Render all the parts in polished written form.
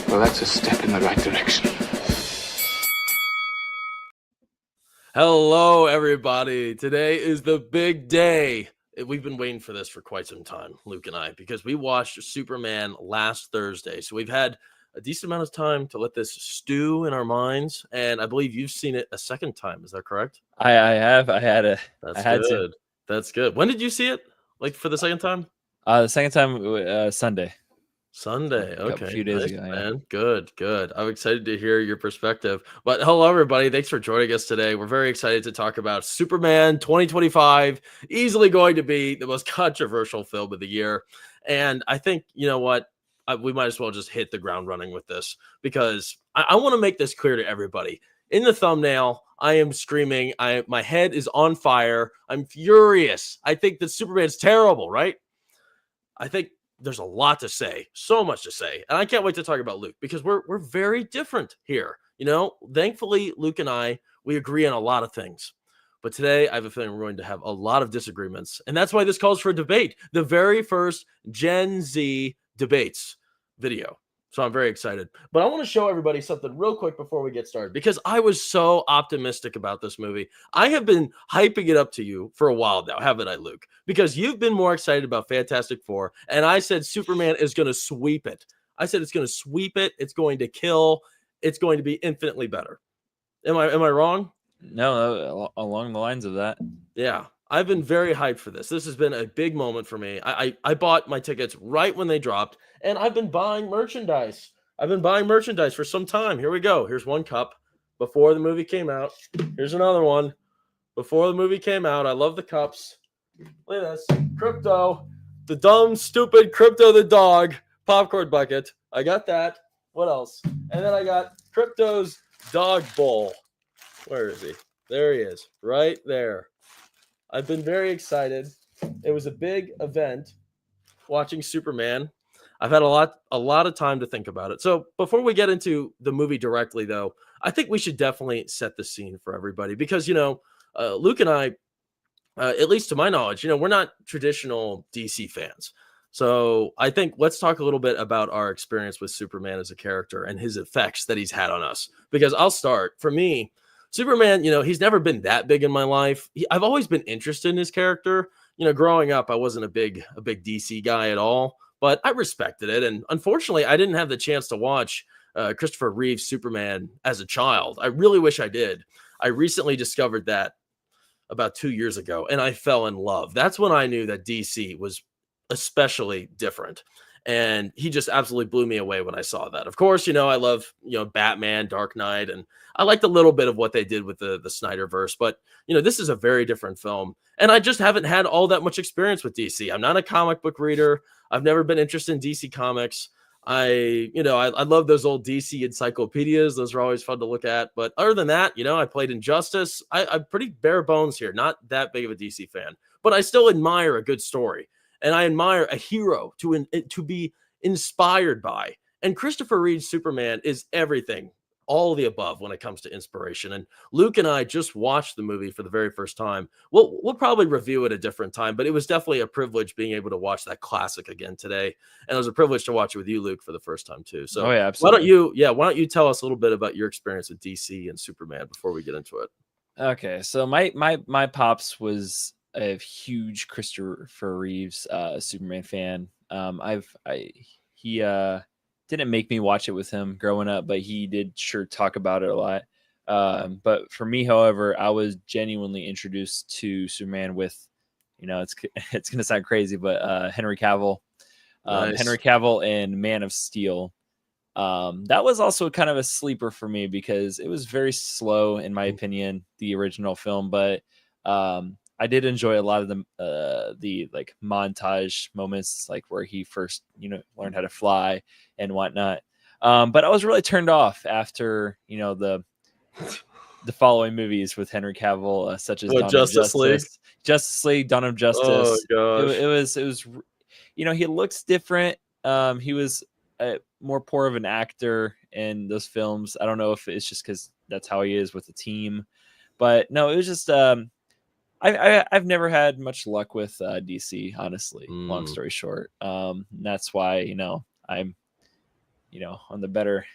Well, that's a step in the right direction. Hello, everybody. Today is the big day. We've been waiting for this for quite some time, Luke and I, because we watched Superman last Thursday. So we've had a decent amount of time to let this stew in our minds. And I believe you've seen it a second time. Is that correct? I have. I had to. That's good. When did you see it? Like for the second time? The second time, Sunday. Okay. A few days ago, man. Good. I'm excited to hear your perspective. But hello, everybody. Thanks for joining us today. We're very excited to talk about Superman 2025, easily going to be the most controversial film of the year. And I think, you know what? We might as well just hit the ground running with this because I want to make this clear to everybody. In the thumbnail, I am screaming. My head is on fire. I'm furious. I think that Superman's terrible, right? I think there's a lot to say, so much to say. And I can't wait to talk about Luke because we're very different here. You know, thankfully, Luke and I, we agree on a lot of things. But today, I have a feeling we're going to have a lot of disagreements. And that's why this calls for a debate, the very first Gen Z debates video. So I'm very excited. But I want to show everybody something real quick before we get started because I was so optimistic about this movie. I have been hyping it up to you for a while now, haven't I, Luke? Because you've been more excited about Fantastic Four, and I said Superman is going to sweep it. I said it's going to sweep it. It's going to kill. It's going to be infinitely better. Am I wrong? No, along the lines of that. Yeah. I've been very hyped for this. This has been a big moment for me. I bought my tickets right when they dropped, and I've been buying merchandise. I've been buying merchandise for some time. Here we go. Here's one cup before the movie came out. Here's another one before the movie came out. I love the cups. Look at this. Crypto. The dumb, stupid Crypto the dog popcorn bucket. I got that. What else? And then I got Crypto's dog bowl. Where is he? There he is. Right there. I've been very excited. It was a big event watching Superman. I've had a lot of time to think about it. So before we get into the movie directly, though, I think we should definitely set the scene for everybody because, you know, Luke and I, at least to my knowledge, you know, we're not traditional DC fans. So I think let's talk a little bit about our experience with Superman as a character and his effects that he's had on us. Because I'll start. For me, Superman, you know, he's never been that big in my life. I've always been interested in his character. You know, growing up, I wasn't a big DC guy at all, but I respected it. And unfortunately, I didn't have the chance to watch Christopher Reeve's Superman as a child. I really wish I did. I recently discovered that about 2 years ago, and I fell in love. That's when I knew that DC was especially different. And he just absolutely blew me away when I saw that. Of course, you know, I love, you know, Batman, Dark Knight, and I liked a little bit of what they did with the Snyderverse. But, you know, this is a very different film. And I just haven't had all that much experience with DC. I'm not a comic book reader. I've never been interested in DC comics. I love those old DC encyclopedias. Those are always fun to look at. But other than that, you know, I played Injustice. I'm pretty bare bones here, not that big of a DC fan. But I still admire a good story. And I admire a hero to be inspired by. And Christopher Reeve's Superman is everything, all of the above when it comes to inspiration. And Luke and I just watched the movie for the very first time. We'll probably review it a different time, but it was definitely a privilege being able to watch that classic again today. And it was a privilege to watch it with you, Luke, for the first time too. So yeah, absolutely. why don't you tell us a little bit about your experience with DC and Superman before we get into it? Okay, so my pops was a huge Christopher Reeves Superman fan. He didn't make me watch it with him growing up, but he did sure talk about it a lot. But for me, however, I was genuinely introduced to Superman with, you know, it's gonna sound crazy, but Henry Cavill, Nice. Henry Cavill and Man of Steel. That was also kind of a sleeper for me because it was very slow, in my opinion, the original film, but I did enjoy a lot of the like montage moments, like where he first, you know, learned how to fly and whatnot. But I was really turned off after, you know, the following movies with Henry Cavill, such as Justice League, Dawn of Justice. Oh gosh. It was, you know, he looks different. He was more poor of an actor in those films. I don't know if it's just because that's how he is with the team, but no, it was just I've never had much luck with DC, honestly. Long story short, that's why, you know, I'm on the better.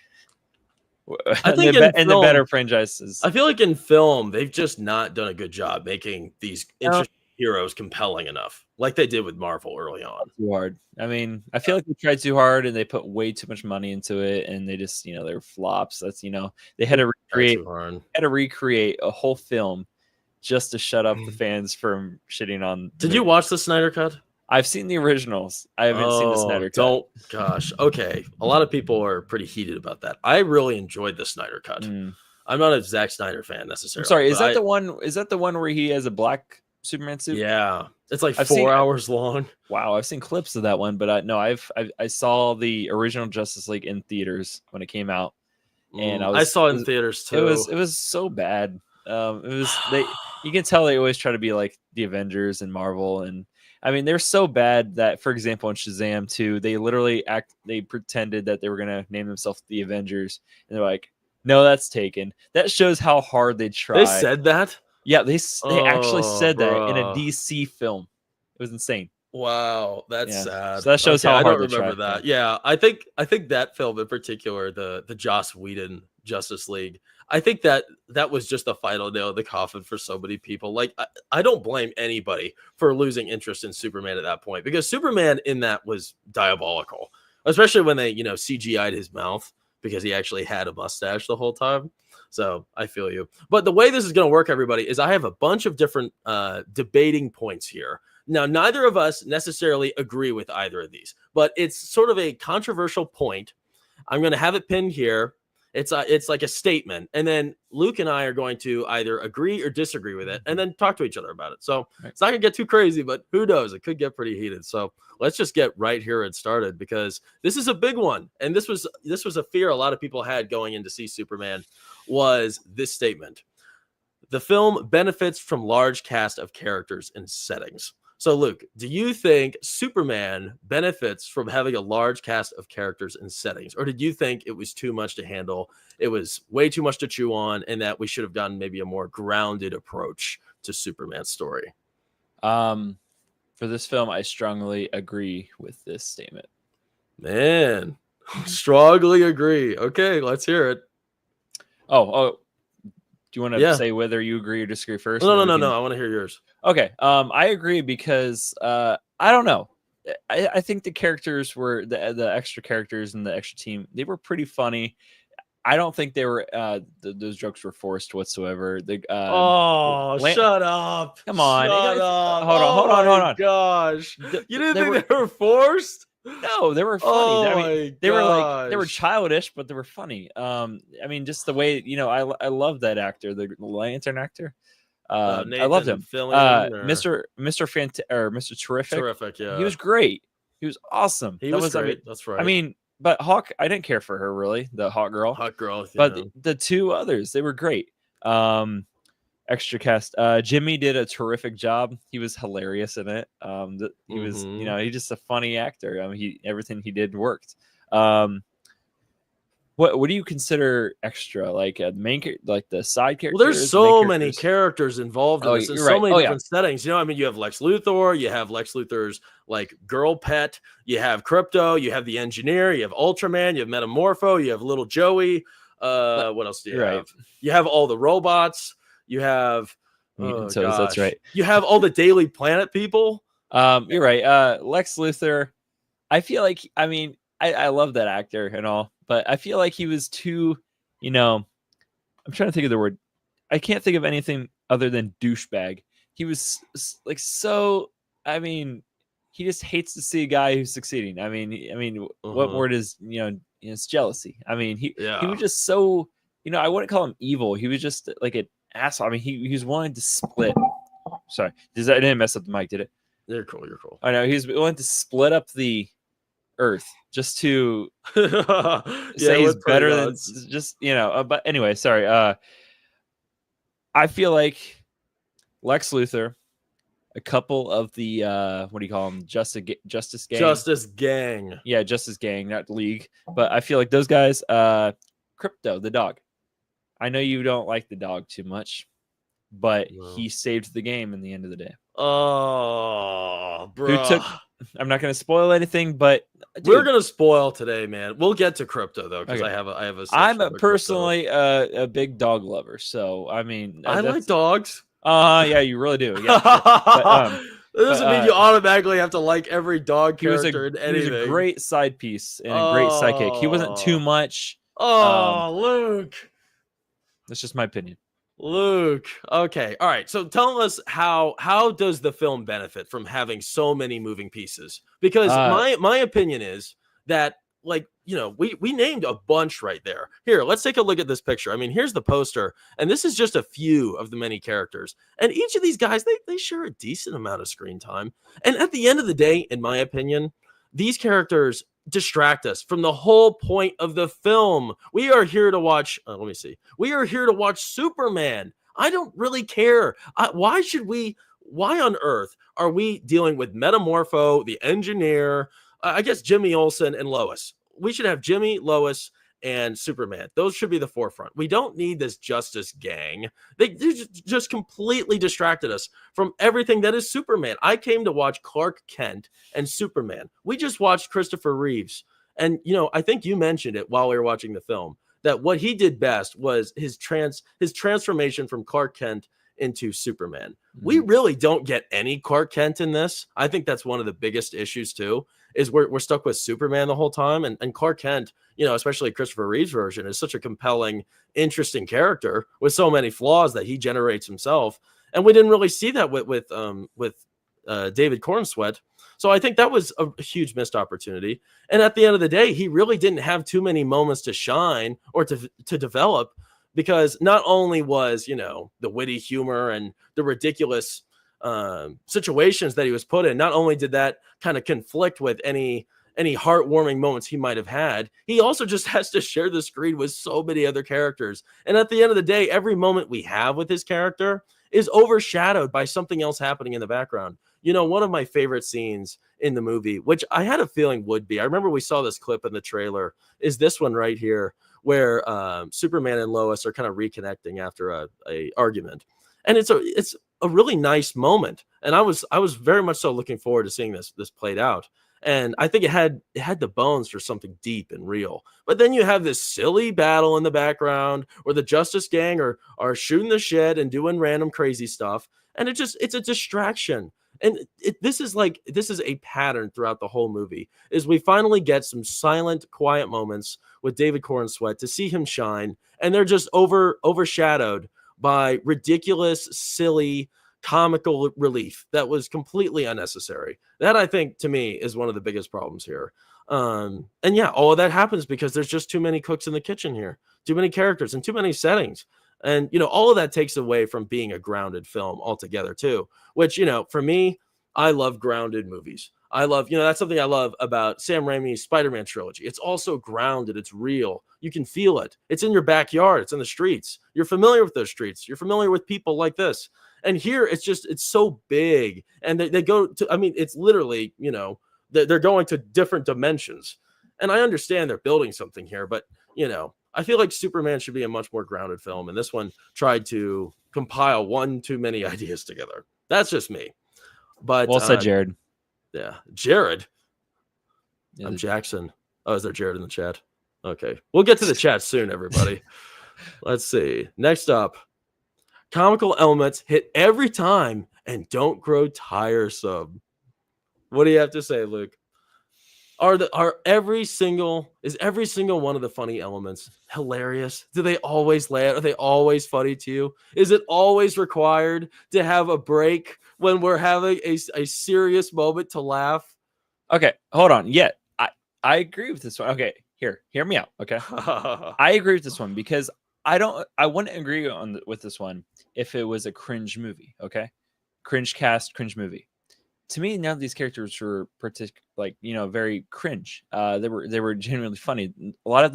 I think in the better franchises. I feel like in film, they've just not done a good job making these interesting heroes compelling enough, like they did with Marvel early on. Too hard. I mean, I feel like they tried too hard and they put way too much money into it, and they just, they were flops. That's, they had to recreate a whole film just to shut up the fans from shitting on. Did you watch the Snyder Cut? I've seen the originals. I haven't seen the Snyder Cut. Gosh. Okay. A lot of people are pretty heated about that. I really enjoyed the Snyder Cut. I'm not a Zack Snyder fan necessarily. I'm sorry. Is that the one? Is that the one where he has a black Superman suit? Yeah, it's like 4 hours long. Wow, I've seen clips of that one, but I saw the original Justice League in theaters when it came out, and I saw it in theaters too. It was so bad. You can tell they always try to be like the Avengers and Marvel, and I mean they're so bad that, for example, in Shazam 2, they pretended that they were gonna name themselves the Avengers, and they're like, no, that's taken. That shows how hard they try. They said that? Yeah, they actually said that in a DC film. It was insane. Wow, that's sad. So that shows how hard I don't they remember tried. that. Yeah, I think that film in particular, the Joss Whedon Justice League, I think that was just the final nail in the coffin for so many people. Like, I don't blame anybody for losing interest in Superman at that point, because Superman in that was diabolical, especially when they CGI'd his mouth, because he actually had a mustache the whole time. So I feel you. But the way this is going to work, everybody, is I have a bunch of different debating points here. Now, neither of us necessarily agree with either of these, but it's sort of a controversial point. I'm going to have it pinned here. It's like a statement. And then Luke and I are going to either agree or disagree with it and then talk to each other about it. So It's not going to get too crazy, but who knows? It could get pretty heated. So let's just get right here and started, because this is a big one. And this was a fear a lot of people had going in to see Superman, was this statement. The film benefits from large cast of characters and settings. So, Luke, do you think Superman benefits from having a large cast of characters and settings? Or did you think it was too much to handle? It was way too much to chew on, and that we should have gotten maybe a more grounded approach to Superman's story? For this film, I strongly agree with this statement. Man, strongly agree. Okay, let's hear it. Oh. Do you want to say whether you agree or disagree first? No. I want to hear yours. Okay. I agree because I don't know. I think the characters were the extra characters and the extra team. They were pretty funny. I don't think they were those jokes were forced whatsoever. Shut up! Come on, shut up! Hold on. Gosh, you didn't think they were forced? No, they were funny. They were childish, but they were funny. I mean, just the way I love that actor, the Lantern actor. I loved him. Mr. Terrific. Terrific, yeah. He was great. He was awesome. He was great. That's right. I mean, but Hawk, I didn't care for her really, the Hawk Girl. But the two others, they were great. Extra cast. Jimmy did a terrific job. He was hilarious in it. He was, he's just a funny actor. I mean, everything he did worked. What do you consider extra? Like the side characters? Well, there's so many characters involved in this. There's so many different settings. I mean, you have Lex Luthor, you have Lex Luthor's like girl pet, you have Krypto, you have the Engineer, you have Ultraman, you have Metamorpho, you have Little Joey. What else do you have? You have all the robots. You have that's right. You have all the Daily Planet people. You're right. Lex Luthor. I feel like, I mean, I love that actor and all, but I feel like he was too, I'm trying to think of the word. I can't think of anything other than douchebag. He was like so. I mean, he just hates to see a guy who's succeeding. I mean, what word is it's jealousy. I mean, he was just so. I wouldn't call him evil. He was just like an asshole. I mean, he was willing to split. Sorry, I didn't mess up the mic, did it? You're cool. I know he's willing to split up the Earth just to say he's better than just But anyway, sorry. I feel like Lex Luthor, a couple of the what do you call them? Justice Gang. Justice Gang. Yeah, Justice Gang, not League. But I feel like those guys. Krypto, the dog. I know you don't like the dog too much, but he saved the game in the end of the day. Oh, Who bro. took? I'm not going to spoil anything, but We're dude, gonna spoil today, man. We'll get to crypto though, because okay. I have a I'm section about crypto. personally a big dog lover, so I mean I like that's dogs. yeah, you really do, yeah. But That but doesn't mean you automatically have to like every dog character in he was a anything. great side piece and a great sidekick. He wasn't too Oh, much. Um, oh, Luke. that's just my opinion. Luke. Okay. All right. So tell us how does the film benefit from having so many moving pieces? Because Uh, my opinion is that, like, we named a bunch right there. Here, let's take a look at this picture. I mean, here's the poster, and this is just a few of the many characters. And each of these guys, they share a decent amount of screen time. And at the end of the day, in my opinion, these characters distract us from the whole point of the film. We are here to watch, let me see. We are here to watch Superman. I don't really care. Why on earth are we dealing with Metamorpho, the engineer, I guess Jimmy Olsen and Lois? We should have Jimmy, Lois, and Superman. Those should be the forefront. We don't need this Justice Gang. They just completely distracted us from everything that is Superman. I came to watch Clark Kent and Superman. We just watched Christopher Reeves. And, I think you mentioned it while we were watching the film, that what he did best was his transformation from Clark Kent into Superman. Mm-hmm. We really don't get any Clark Kent in this. I think that's one of the biggest issues too, is we're stuck with Superman the whole time. And Clark Kent, especially Christopher Reeve's version, is such a compelling, interesting character with so many flaws that he generates himself. And we didn't really see that with David Cornsweet. So I think that was a huge missed opportunity. And at the end of the day, he really didn't have too many moments to shine or to develop, because not only was, the witty humor and the ridiculous situations that he was put in, not only did that kind of conflict with any heartwarming moments he might have had, he also just has to share the screen with so many other characters. And at the end of the day, every moment we have with his character is overshadowed by something else happening in the background. One of my favorite scenes in the movie, which I had a feeling would be, I remember we saw this clip in the trailer, is this one right here, where Superman and Lois are kind of reconnecting after a argument. And it's a really nice moment. And I was very much so looking forward to seeing this played out. And I think it had the bones for something deep and real. But then you have this silly battle in the background where the Justice Gang are shooting the shit and doing random crazy stuff. And it's a distraction. And this is a pattern throughout the whole movie, is we finally get some silent, quiet moments with David Cornsweet to see him shine. And they're just overshadowed by ridiculous, silly, comical relief that was completely unnecessary. That, I think, to me, is one of the biggest problems here. And yeah, all of that happens because there's just too many cooks in the kitchen here, too many characters and too many settings. And, all of that takes away from being a grounded film altogether too, which, for me, I love grounded movies. I love, that's something I love about Sam Raimi's Spider-Man trilogy. It's also grounded. It's real. You can feel it. It's in your backyard. It's in the streets. You're familiar with those streets. You're familiar with people like this. And here it's so big. And they go to, I mean, it's literally, they're going to different dimensions. And I understand they're building something here, but, I feel like Superman should be a much more grounded film. And this one tried to compile one too many ideas together. That's just me. But well said, Jared. Yeah, Jared. Yeah, I'm Jackson. Oh, is there Jared in the chat? Okay, we'll get to the chat soon, everybody. Let's see. Next up, comical elements hit every time and don't grow tiresome. What do you have to say, Luke? Is every single one of the funny elements hilarious? Do they always land? Are they always funny to you? Is it always required to have a break when we're having a serious moment to laugh? Okay, hold on. Yeah, I agree with this one. Okay, hear me out. Okay, I agree with this one because I wouldn't agree with this one if it was a cringe movie. Okay, cringe cast, cringe movie. To me, none of these characters were very cringe. They were genuinely funny. A lot of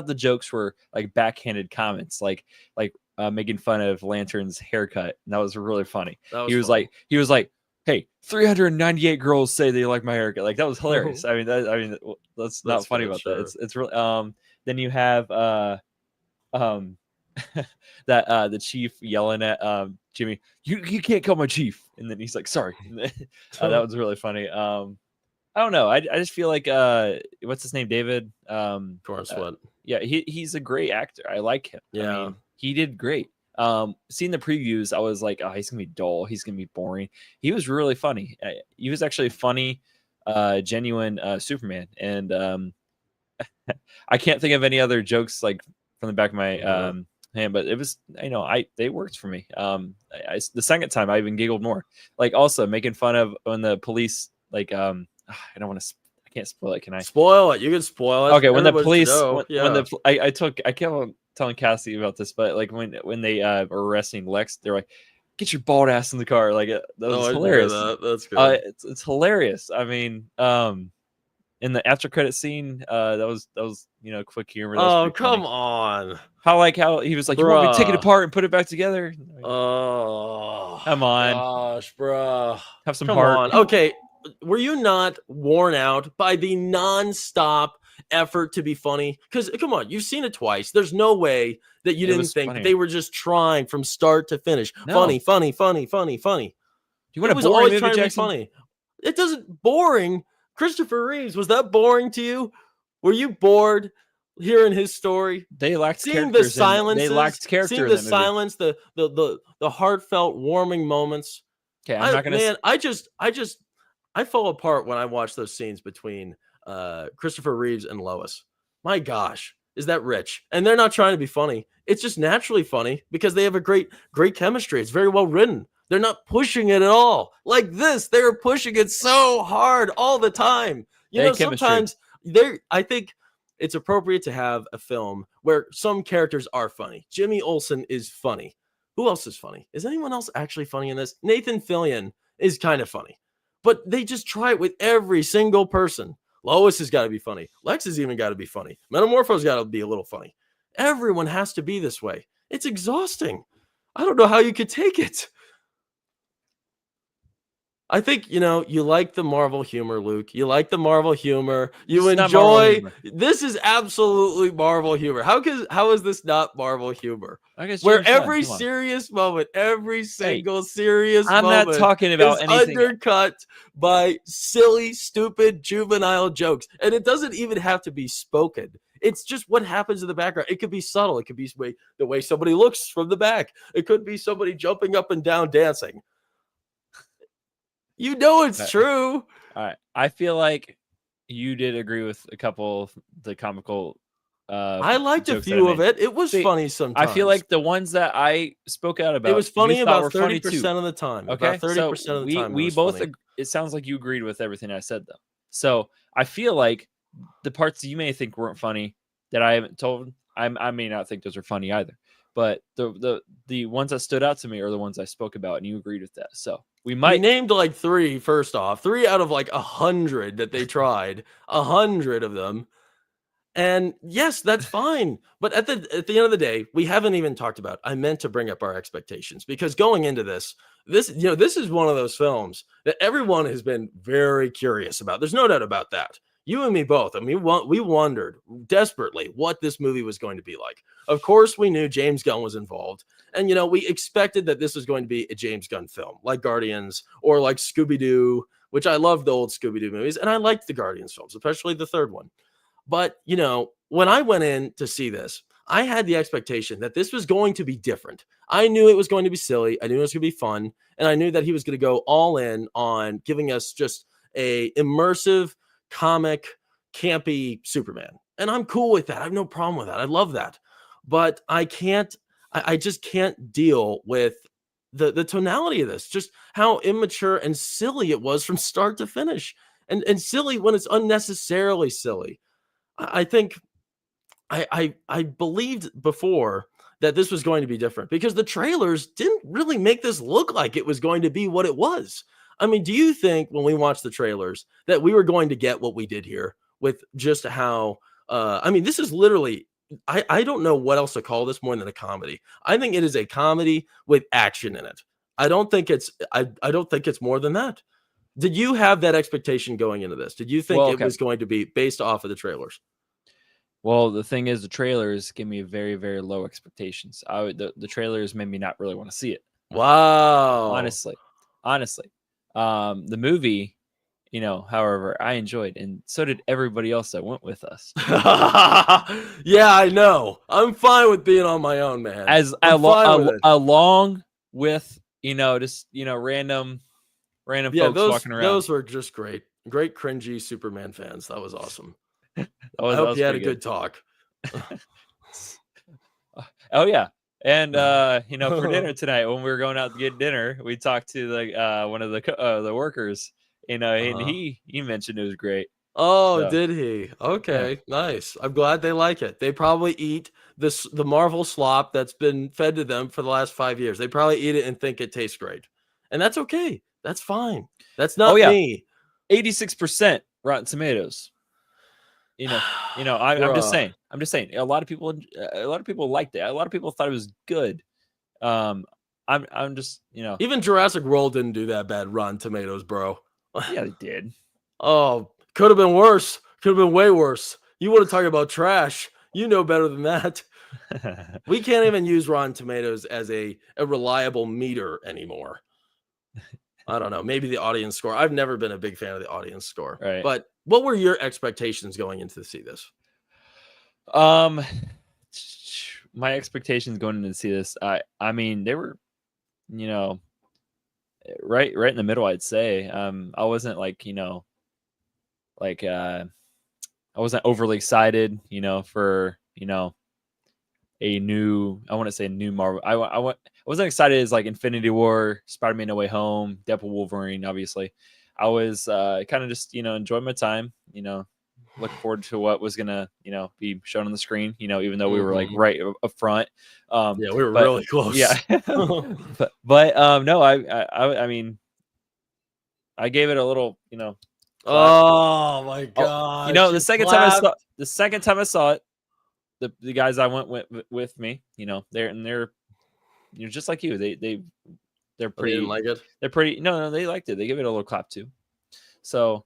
the jokes were like backhanded comments, like making fun of Lantern's haircut. And that was really funny. He was like, "Hey, 398 girls say they like my haircut." Like that was hilarious. I mean, that's not funny about sure. that. It's really. Then you have that the chief yelling at Jimmy, you can't call my chief, and then he's like, sorry. That was really funny. I don't know. I just feel like what's his name, David? Torrance Sweat. Yeah, he's a great actor. I like him. Yeah. I mean, he did great. Seeing the previews, I was like, oh, he's gonna be dull. He's gonna be boring. He was really funny. He was actually funny, genuine Superman, and I can't think of any other jokes like from the back of my hand, but it was, they worked for me. The second time I even giggled more. Like also making fun of when the police like I don't want to. I can't spoil it. Can I spoil it? You can spoil it. Okay, when the police, I kept on telling Cassie about this, but like when they were arresting Lex, they're like, "Get your bald ass in the car!" Like that was hilarious. That's good. It's hilarious. I mean, in the after credit scene, that was quick humor. Oh come on! How he was like, "You want me to take it apart and put it back together?" Oh, come on, gosh, bro, have some heart. On. Okay. Were you not worn out by the non-stop effort to be funny? Because come on, you've seen it twice. There's no way that you didn't think that they were just trying from start to finish. No. Funny. Do you want a boring movie, Jackson? Funny. It doesn't boring. Christopher Reeves, was that boring to you? Were you bored hearing his story? They lacked seeing the silence. They lacked character. Seeing the silence, the heartfelt, warming moments. Okay, I'm not gonna. Man, I fall apart when I watch those scenes between Christopher Reeves and Lois. My gosh, is that rich? And they're not trying to be funny. It's just naturally funny because they have a great chemistry. It's very well written. They're not pushing it at all. Like this, they're pushing it so hard all the time. Sometimes I think it's appropriate to have a film where some characters are funny. Jimmy Olsen is funny. Who else is funny? Is anyone else actually funny in this? Nathan Fillion is kind of funny. But they just try it with every single person. Lois has got to be funny. Lex has even got to be funny. Metamorpho's got to be a little funny. Everyone has to be this way. It's exhausting. I don't know how you could take it. I think, you like the Marvel humor, Luke. You like the Marvel humor. You enjoy. This is absolutely Marvel humor. How is this not Marvel humor? Where every serious moment, every single serious moment, I'm not talking about anything undercut by silly, stupid, juvenile jokes. And it doesn't even have to be spoken. It's just what happens in the background. It could be subtle. It could be the way somebody looks from the back. It could be somebody jumping up and down dancing. It's true. All right. I feel like you did agree with a couple of the comical. I liked a few of it. It was funny sometimes. I feel like the ones that I spoke out about, it was funny about 30% of the time. Okay, about 30% of the time. We both. It sounds like you agreed with everything I said, though. So I feel like the parts you may think weren't funny that I haven't told, I may not think those are funny either. But the ones that stood out to me are the ones I spoke about, and you agreed with that. So we named like 3. First off, 3 out of like 100 that they tried, 100 of them, and yes, that's fine. But at the end of the day, we haven't even talked about. I meant to bring up our expectations because going into this is one of those films that everyone has been very curious about. There's no doubt about that. You and me both. I mean, we wondered desperately what this movie was going to be like. Of course, we knew James Gunn was involved. And, we expected that this was going to be a James Gunn film, like Guardians or like Scooby-Doo, which I love the old Scooby-Doo movies. And I liked the Guardians films, especially the third one. But, when I went in to see this, I had the expectation that this was going to be different. I knew it was going to be silly. I knew it was going to be fun. And I knew that he was going to go all in on giving us just a immersive, comic, campy Superman. And I'm cool with that. I have no problem with that. I love that. But I just can't deal with the tonality of this, just how immature and silly it was from start to finish. And silly when it's unnecessarily silly. I think I believed before that this was going to be different because the trailers didn't really make this look like it was going to be what it was. I mean, do you think when we watched the trailers that we were going to get what we did here with just how, this is literally, I don't know what else to call this more than a comedy. I think it is a comedy with action in it. I don't think it's more than that. Did you have that expectation going into this? Did you think it was going to be based off of the trailers? Well, the thing is, the trailers give me very, very low expectations. The trailers made me not really want to see it. Wow. Honestly, the movie, however, I enjoyed, and so did everybody else that went with us. Yeah, I know. I'm fine with being on my own, man. I'm fine with it. Along with just random folks walking around. Those were just great cringy Superman fans. That was awesome. I hope you had a good talk. Oh yeah. And for dinner tonight, when we were going out to get dinner, we talked to one of the workers, and he mentioned it was great. Oh, So, did he? Okay, nice. I'm glad they like it. They probably eat the Marvel slop that's been fed to them for the last 5 years. They probably eat it and think it tastes great. And that's okay. That's fine. That's not me. 86% Rotten Tomatoes. I'm just saying. A lot of people liked it. A lot of people thought it was good. I'm just, Even Jurassic World didn't do that bad. Rotten Tomatoes, bro. Yeah, they did. Oh, could have been worse. Could have been way worse. You want to talk about trash? You know better than that. We can't even use Rotten Tomatoes as a reliable meter anymore. I don't know. Maybe the audience score. I've never been a big fan of the audience score. Right. But what were your expectations going into to see this? My expectations going in to see this, I mean, they were, right in the middle, I'd say. I wasn't I wasn't overly excited, for, a new, I want to say new Marvel. I wasn't excited as like Infinity War, Spider-Man No Way Home, Deadpool, Wolverine, obviously. I was kind of just, enjoying my time, looking forward to what was gonna, be shown on the screen, even though we were like right up front. Yeah, we were really close. Yeah. but no, I mean, I gave it a little, clap. Oh my god. The second time I saw it, the guys I went with me, they're just like you. They're pretty. They didn't like it? They're pretty. No, they liked it. They give it a little clap too. So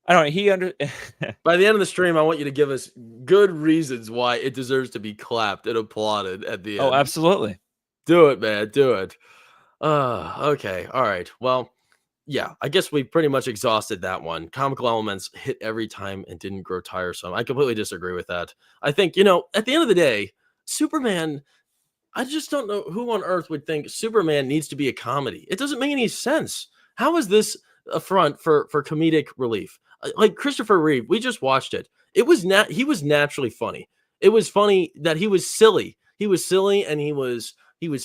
I don't know. By the end of the stream, I want you to give us good reasons why it deserves to be clapped and applauded at the end. Oh, absolutely. Do it, man. Do it. Okay. All right. Well, yeah, I guess we pretty much exhausted that one. Comical elements hit every time and didn't grow tiresome. I completely disagree with that. I think, at the end of the day, Superman, I just don't know who on earth would think Superman needs to be a comedy. It doesn't make any sense. How is this a front for comedic relief? Like Christopher Reeve, we just watched it. He was naturally funny. It was funny that he was silly. He was silly and he was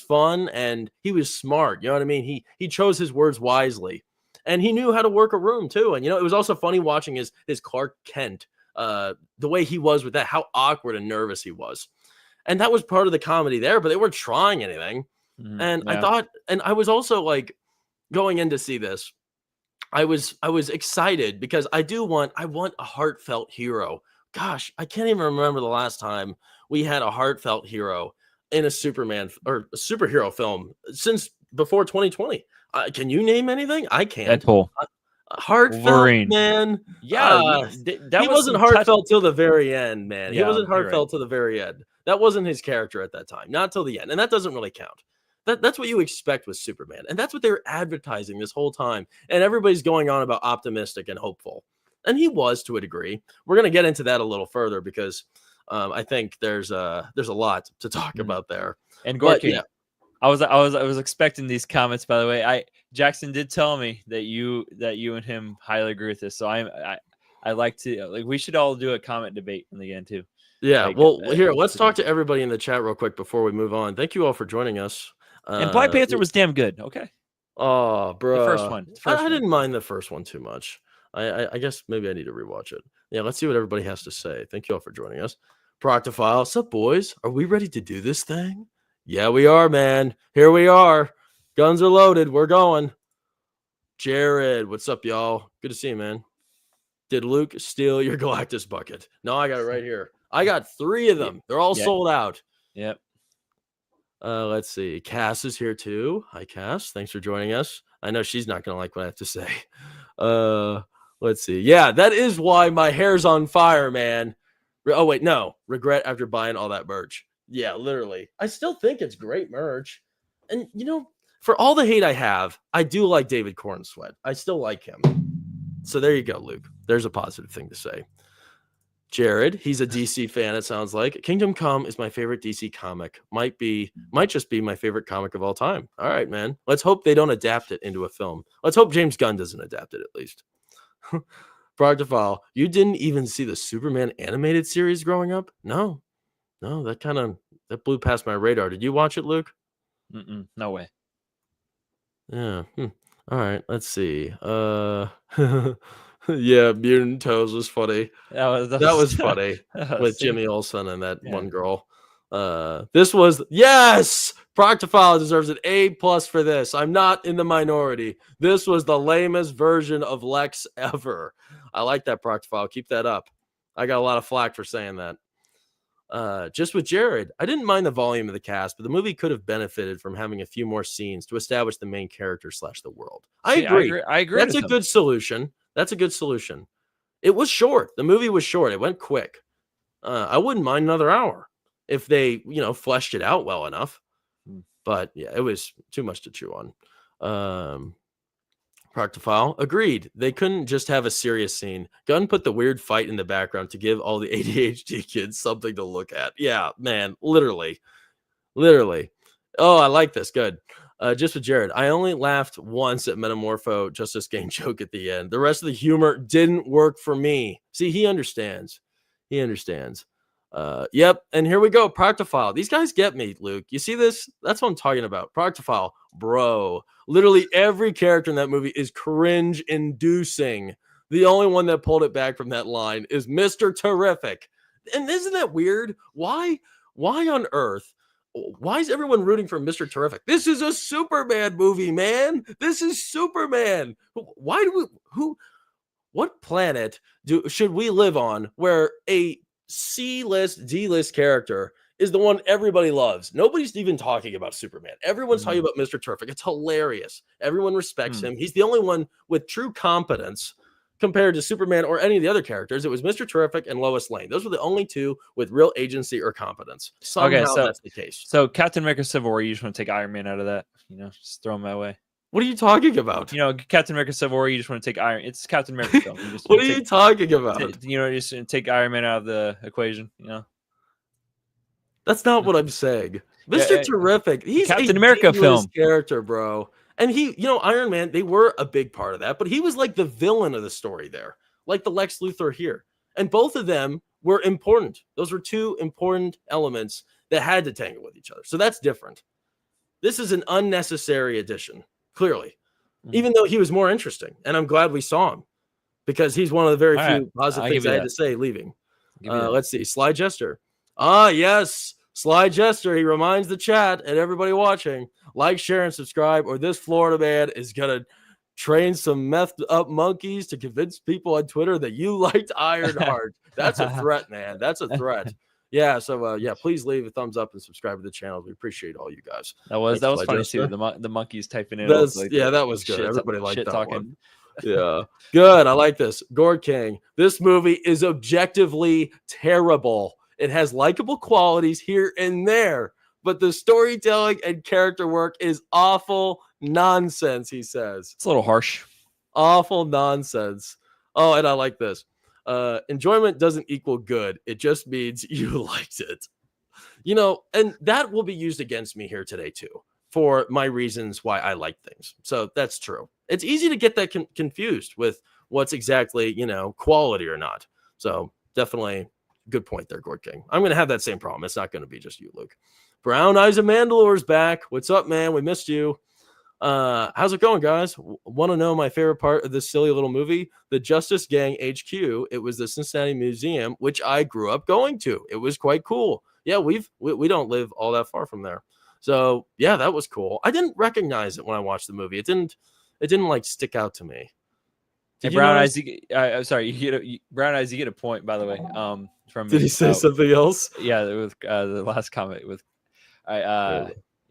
fun and he was smart. You know what I mean? He chose his words wisely. And he knew how to work a room too. And it was also funny watching his Clark Kent, the way he was with that, how awkward and nervous he was. And that was part of the comedy there, but they weren't trying anything. And yeah. I thought, and I was also like going in to see this, I was excited because I want a heartfelt hero. Gosh, I can't even remember the last time we had a heartfelt hero in a Superman or a superhero film since before 2020. Can you name anything? I can't. Deadpool. Heartfelt, Wolverine. Man. Yeah, he wasn't heartfelt till the very end, man. Yeah, he wasn't heartfelt till the very end. That wasn't his character at that time, not till the end. And that doesn't really count. That's what you expect with Superman. And that's what they were advertising this whole time. And everybody's going on about optimistic and hopeful. And he was to a degree. We're going to get into that a little further because I think there's a lot to talk about there. And Gorky, yeah. I was expecting these comments, by the way. Jackson did tell me that you and him highly agree with this. So I like to we should all do a comment debate in the end too. Yeah. Here, let's talk to everybody in the chat real quick before we move on. Thank you all for joining us. And Black Panther was damn good. Okay. Oh, bro. The first one. I didn't mind the first one too much. I guess maybe I need to rewatch it. Yeah, let's see what everybody has to say. Thank you all for joining us. Proctophile, what's up, boys? Are we ready to do this thing? Yeah, we are, man. Here we are. Guns are loaded. We're going. Jared, what's up, y'all? Good to see you, man. Did Luke steal your Galactus bucket? No, I got it right here. I got 3 of them. They're all sold out. Yep. Let's see. Cass is here too. Hi, Cass. Thanks for joining us. I know she's not going to like what I have to say. Let's see. Yeah, that is why my hair's on fire, man. Oh wait, no, regret after buying all that merch. Yeah, literally. I still think it's great merch, and for all the hate I have, I do like David Corn Sweat. I still like him. So there you go, Luke. There's a positive thing to say. Jared, he's a DC fan, it sounds like. Kingdom Come is my favorite DC comic. Might just be my favorite comic of all time. All right, man. Let's hope they don't adapt it into a film. Let's hope James Gunn doesn't adapt it at least. Projectile, you didn't even see the Superman animated series growing up? No, that blew past my radar. Did you watch it, Luke? No way. Yeah. All right. Let's see. Yeah, Mutant Toes was funny. That was funny with Jimmy Olsen and that one girl. This was Proctophile deserves an A+ for this. I'm not in the minority. This was the lamest version of Lex ever. I like that, Proctophile. Keep that up. I got a lot of flack for saying that. Just with Jared, I didn't mind the volume of the cast, but the movie could have benefited from having a few more scenes to establish the main character / the world. I agree. That's a good solution. That's a good solution. It was short. The movie was short. It went quick. I wouldn't mind another hour if they, fleshed it out well enough. But yeah, it was too much to chew on. Proctophile, agreed. They couldn't just have a serious scene. Gunn put the weird fight in the background to give all the ADHD kids something to look at. Yeah, man, literally. Oh, I like this. Good. Just with Jared, I only laughed once at Metamorpho Justice Gang joke at the end. The rest of the humor didn't work for me. See, he understands. Yep, and here we go. Proctophile. These guys get me, Luke. You see this? That's what I'm talking about. Proctophile, bro. Literally every character in that movie is cringe-inducing. The only one that pulled it back from that line is Mr. Terrific. And isn't that weird? Why on earth? Why is everyone rooting for Mr. Terrific? This is a Superman movie, man. This is Superman. What planet should we live on where a C-list, D-list character is the one everybody loves? Nobody's even talking about Superman. Everyone's talking about Mr. Terrific. It's hilarious. Everyone respects him. He's the only one with true competence compared to Superman or any of the other characters. It was Mr. Terrific and Lois Lane. Those were the only two with real agency or competence. Somehow that's the case. So Captain America Civil War, you just want to take Iron Man out of that? Just throw him my way. What are you talking about? Captain America Civil War, you just want to take Iron. It's Captain America film. What are you talking about? Just take Iron Man out of the equation. That's not what I'm saying. Mr. Terrific, he's Captain America film character, bro. And he, Iron Man, they were a big part of that, but he was like the villain of the story there, like the Lex Luthor here. And both of them were important. Those were two important elements that had to tangle with each other. So that's different. This is an unnecessary addition, clearly, even though he was more interesting. And I'm glad we saw him because he's one of the very few positive things I had to say leaving. Let's see. Sly Jester. Yes. Sly Jester. He reminds the chat and everybody watching, like, share, and subscribe, or this Florida man is going to train some methed up monkeys to convince people on Twitter that you liked Ironheart. That's a threat, man. That's a threat. Yeah. So, please leave a thumbs up and subscribe to the channel. We appreciate all you guys. That was funny too. The monkeys typing in. That was good. Everybody liked that one. Yeah. Good. I like this. Gord King. This movie is objectively terrible. It has likable qualities here and there, but the storytelling and character work is awful nonsense, he says. It's a little harsh. Awful nonsense. Oh, and I like this. Enjoyment doesn't equal good. It just means you liked it. And that will be used against me here today too, for my reasons why I like things. So that's true. It's easy to get that confused with what's exactly, quality or not. So definitely good point there, Gord King. I'm going to have that same problem. It's not going to be just you, Luke. Brown Eyes of Mandalore's back. What's up, man? We missed you. How's it going, guys? Want to know my favorite part of this silly little movie? The Justice Gang HQ. It was the Cincinnati Museum, which I grew up going to. It was quite cool. Yeah, we don't live all that far from there. So yeah, that was cool. I didn't recognize it when I watched the movie. It didn't like stick out to me. Brown Eyes, I'm sorry. Brown Eyes, you get a point, by the way. From Did he say something else? Yeah, with the last comment with,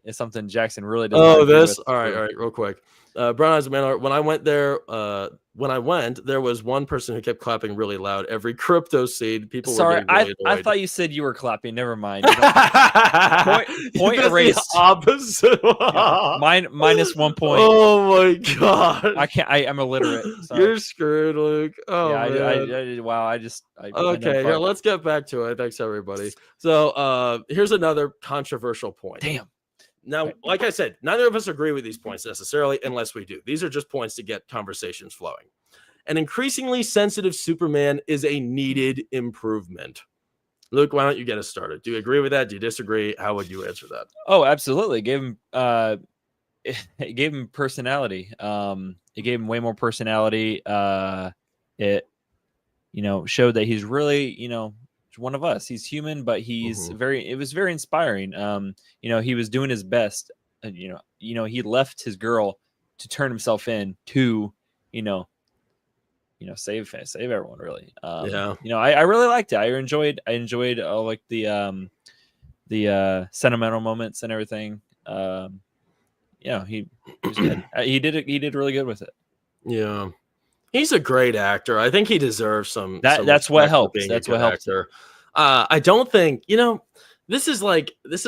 is something Jackson really doesn't Oh, agree this. with. All right, real quick. Brown Eyes Man. When I went there, there was one person who kept clapping really loud. Every crypto seed, people were Sorry, getting really I annoyed. thought you said you were clapping. Never mind. You don't, point That's erased. the opposite. Minus 1 point. Oh my god! I can't. I'm illiterate. Sorry. You're screwed, Luke. Oh Yeah, man. wow. I know Okay, here, fuck. let's get back to it. Thanks, everybody. So, here's another controversial point. Damn. Now, like I said, neither of us agree with these points necessarily, unless we do. These are just points to get conversations flowing. An increasingly sensitive Superman is a needed improvement. Luke, why don't you get us started? Do you agree with that? Do you disagree? How would you answer that? Oh, absolutely. It gave him personality. It gave him way more personality. It, showed that he's really, one of us. He's human, but he's it was very inspiring. He was doing his best. He left his girl to turn himself in to, save everyone really. Yeah. I really liked it. I enjoyed like the sentimental moments and everything. He was good. He did really good with it. Yeah. He's a great actor. I think he deserves some. That's what helps. That's what helps. I don't think, this is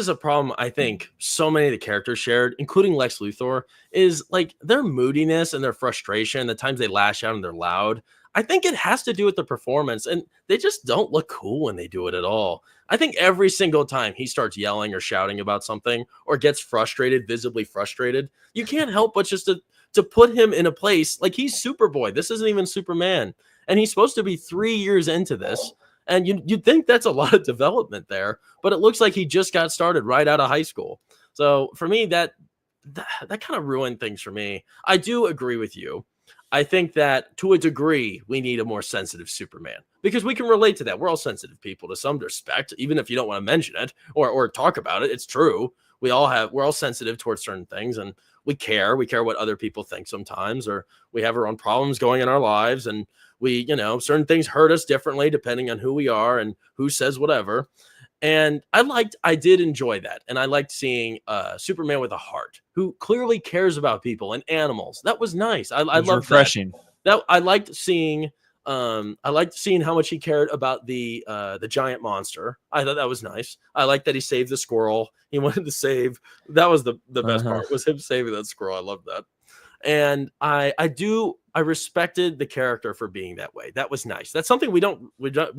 a problem. I think so many of the characters shared, including Lex Luthor, is like their moodiness and their frustration, the times they lash out and they're loud. I think it has to do with the performance, and they just don't look cool when they do it at all. I think every single time he starts yelling or shouting about something or gets frustrated, visibly frustrated, you can't help but just to put him in a place like he's Superboy. This isn't even Superman. And he's supposed to be 3 years into this. And you'd think that's a lot of development there, but it looks like he just got started right out of high school. So for me, that kind of ruined things for me. I do agree with you. I think that to a degree, we need a more sensitive Superman because we can relate to that. We're all sensitive people to some respect, even if you don't want to mention it or talk about it. It's true. We're all sensitive towards certain things, and we care what other people think sometimes, or we have our own problems going in our lives, and we, certain things hurt us differently depending on who we are and who says whatever. And I did enjoy that. And I liked seeing Superman with a heart who clearly cares about people and animals. That was nice. I loved refreshing. That I liked seeing how much he cared about the giant monster. I thought that was nice. I liked that he saved the squirrel. He wanted to save. That was the best part, was him saving that squirrel. I loved that. And I respected the character for being that way. That was nice. That's something we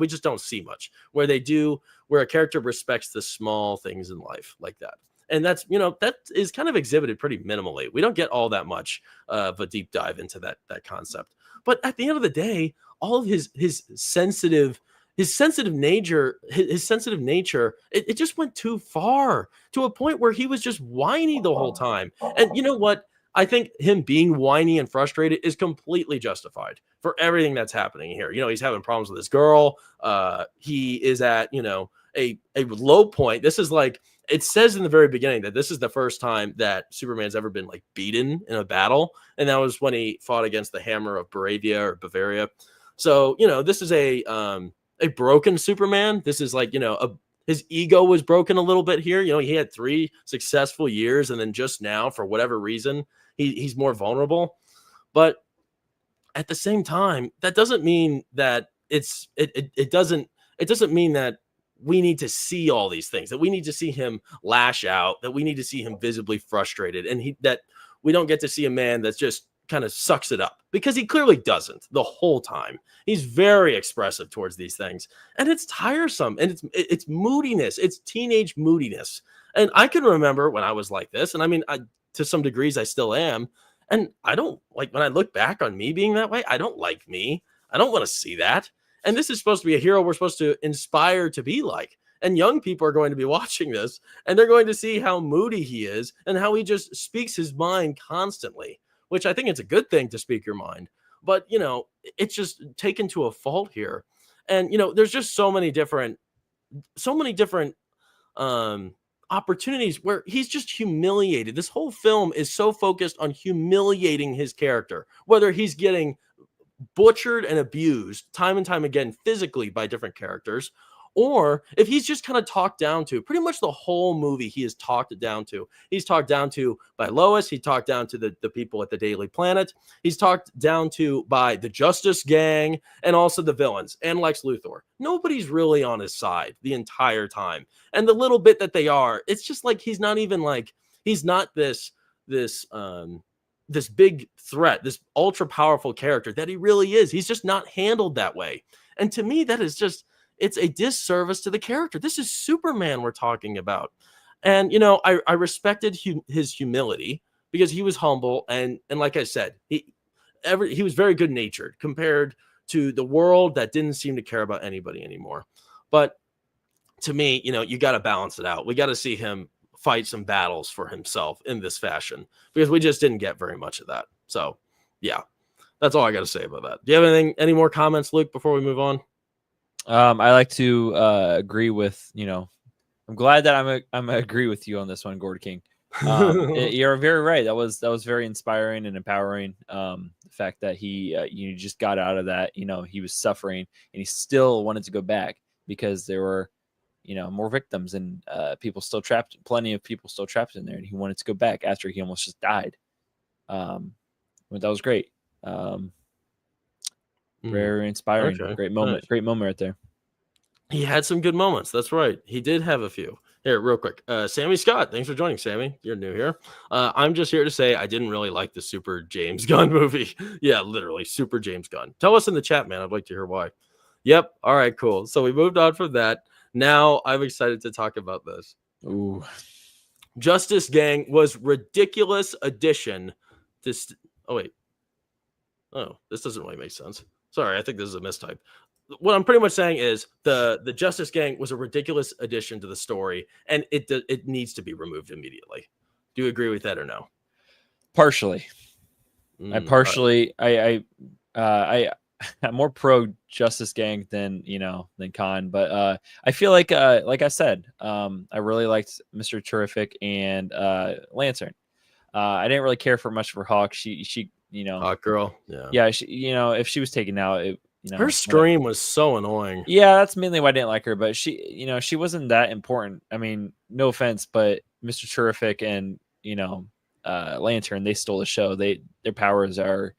just don't see much, where a character respects the small things in life like that. And that's, that is kind of exhibited pretty minimally. We don't get all that much of a deep dive into that concept. But at the end of the day, all of his sensitive nature, it just went too far, to a point where he was just whiny the whole time. And you know what? I think him being whiny and frustrated is completely justified for everything that's happening here. He's having problems with his girl. He is at, a low point. This is like, it says in the very beginning that this is the first time that Superman's ever been like beaten in a battle. And that was when he fought against the Hammer of Bavaria. So, this is a broken Superman. This is like, his ego was broken a little bit here. He had 3 successful years, and then just now, for whatever reason, he's more vulnerable. But at the same time, that doesn't mean that it doesn't mean that we need to see all these things, that we need to see him lash out, that we need to see him visibly frustrated, and that we don't get to see a man that's just kind of sucks it up, because he clearly doesn't the whole time. He's very expressive towards these things, and it's tiresome, and it's moodiness. It's teenage moodiness. And I can remember when I was like this, and I mean, to some degrees I still am, and I don't like, when I look back on me being that way, I don't like me. I don't want to see that. And this is supposed to be a hero we're supposed to inspire to be like. And young people are going to be watching this, and they're going to see how moody he is and how he just speaks his mind constantly, which I think it's a good thing to speak your mind. But, it's just taken to a fault here. And, there's just so many different opportunities where he's just humiliated. This whole film is so focused on humiliating his character, whether he's getting butchered and abused time and time again physically by different characters, Or if he's just kind of talked down to, pretty much the whole movie he is talked down to. He's talked down to by Lois. He talked down to the people at the Daily Planet. He's talked down to by the Justice Gang and also the villains and Lex Luthor. Nobody's really on his side the entire time. And the little bit that they are, it's just like he's not even like, he's not this big threat, this ultra powerful character that he really is. He's just not handled that way. And to me, that is just, it's a disservice to the character. This is Superman we're talking about. And, you know, I respected his humility because he was humble. And like I said, he was very good natured compared to the world that didn't seem to care about anybody anymore. But to me, you know, you got to balance it out. We got to see him fight some battles for himself in this fashion because we just didn't get very much of that. So yeah, that's all I got to say about that. Do you have any more comments, Luke, before we move on? I like to agree with, you know, I'm glad that I'm agree with you on this one, Gord King. You're very right. That was very inspiring and empowering. The fact that he you just got out of that, you know, he was suffering and he still wanted to go back because there were, you know, more victims and people still trapped, plenty of people still trapped in there, and he wanted to go back after he almost just died. That was great. Very inspiring. Okay. Great moment. Nice. Great moment right there. He had some good moments. That's right. He did have a few. Here, real quick. Sammy Scott, thanks for joining, Sammy. You're new here. I'm just here to say I didn't really like the Super James Gunn movie. Yeah, literally, Super James Gunn. Tell us in the chat, man. I'd like to hear why. Yep. All right, cool. So we moved on from that. Now I'm excited to talk about this. Ooh. Justice Gang was ridiculous addition to this doesn't really make sense. Sorry, I think this is a mistype. What I'm pretty much saying is the Justice Gang was a ridiculous addition to the story, and it needs to be removed immediately. Do you agree with that or no? Partially. I'm more pro Justice Gang than Khan, but I feel like I said, I really liked Mr. Terrific and Lantern. I didn't really care for much for Hawk. She Hawk Girl, yeah. She, if she was taken out, her scream was so annoying. Yeah, that's mainly why I didn't like her. But she wasn't that important. I mean, no offense, but Mr. Terrific and Lantern, they stole the show. Their powers are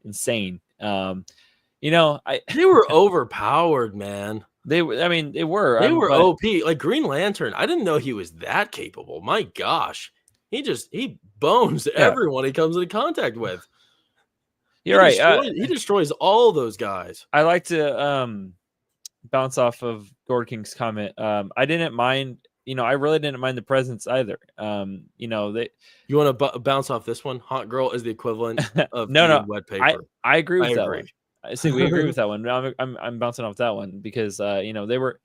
insane. They were overpowered, man. They were OP. Like Green Lantern, I didn't know he was that capable. My gosh, he bones everyone he comes into contact with. You're right. He destroys all those guys. I like to bounce off of Gord King's comment. I didn't mind. I really didn't mind the presence either. You want to bounce off this one? Hot Girl is the equivalent of wet paper. I agree with that one. I say we agree with that one. I'm bouncing off that one because they were.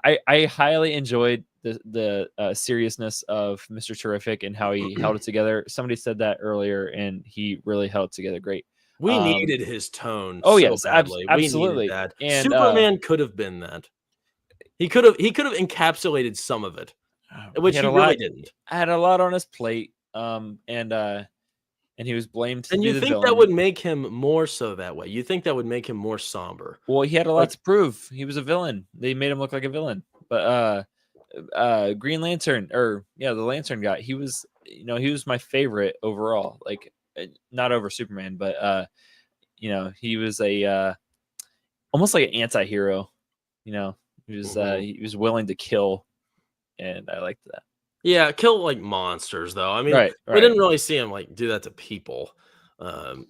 I highly enjoyed the seriousness of Mr. Terrific and how he held it together. Somebody said that earlier, and he really held it together great. We needed his tone. Oh so yes, badly. absolutely. That. And Superman could have been that. He could have encapsulated some of it, which he really didn't. Had a lot on his plate, and he was blamed. And you think that would make him more so that way? You think that would make him more somber? Well, he had a lot to prove. He was a villain. They made him look like a villain. But Green Lantern, the Lantern guy, he was my favorite overall. Like, not over Superman, but he was a almost like an anti-hero. He was willing to kill, and I liked that. Yeah, kill like monsters though. I mean, we didn't really see him like do that to people. I'm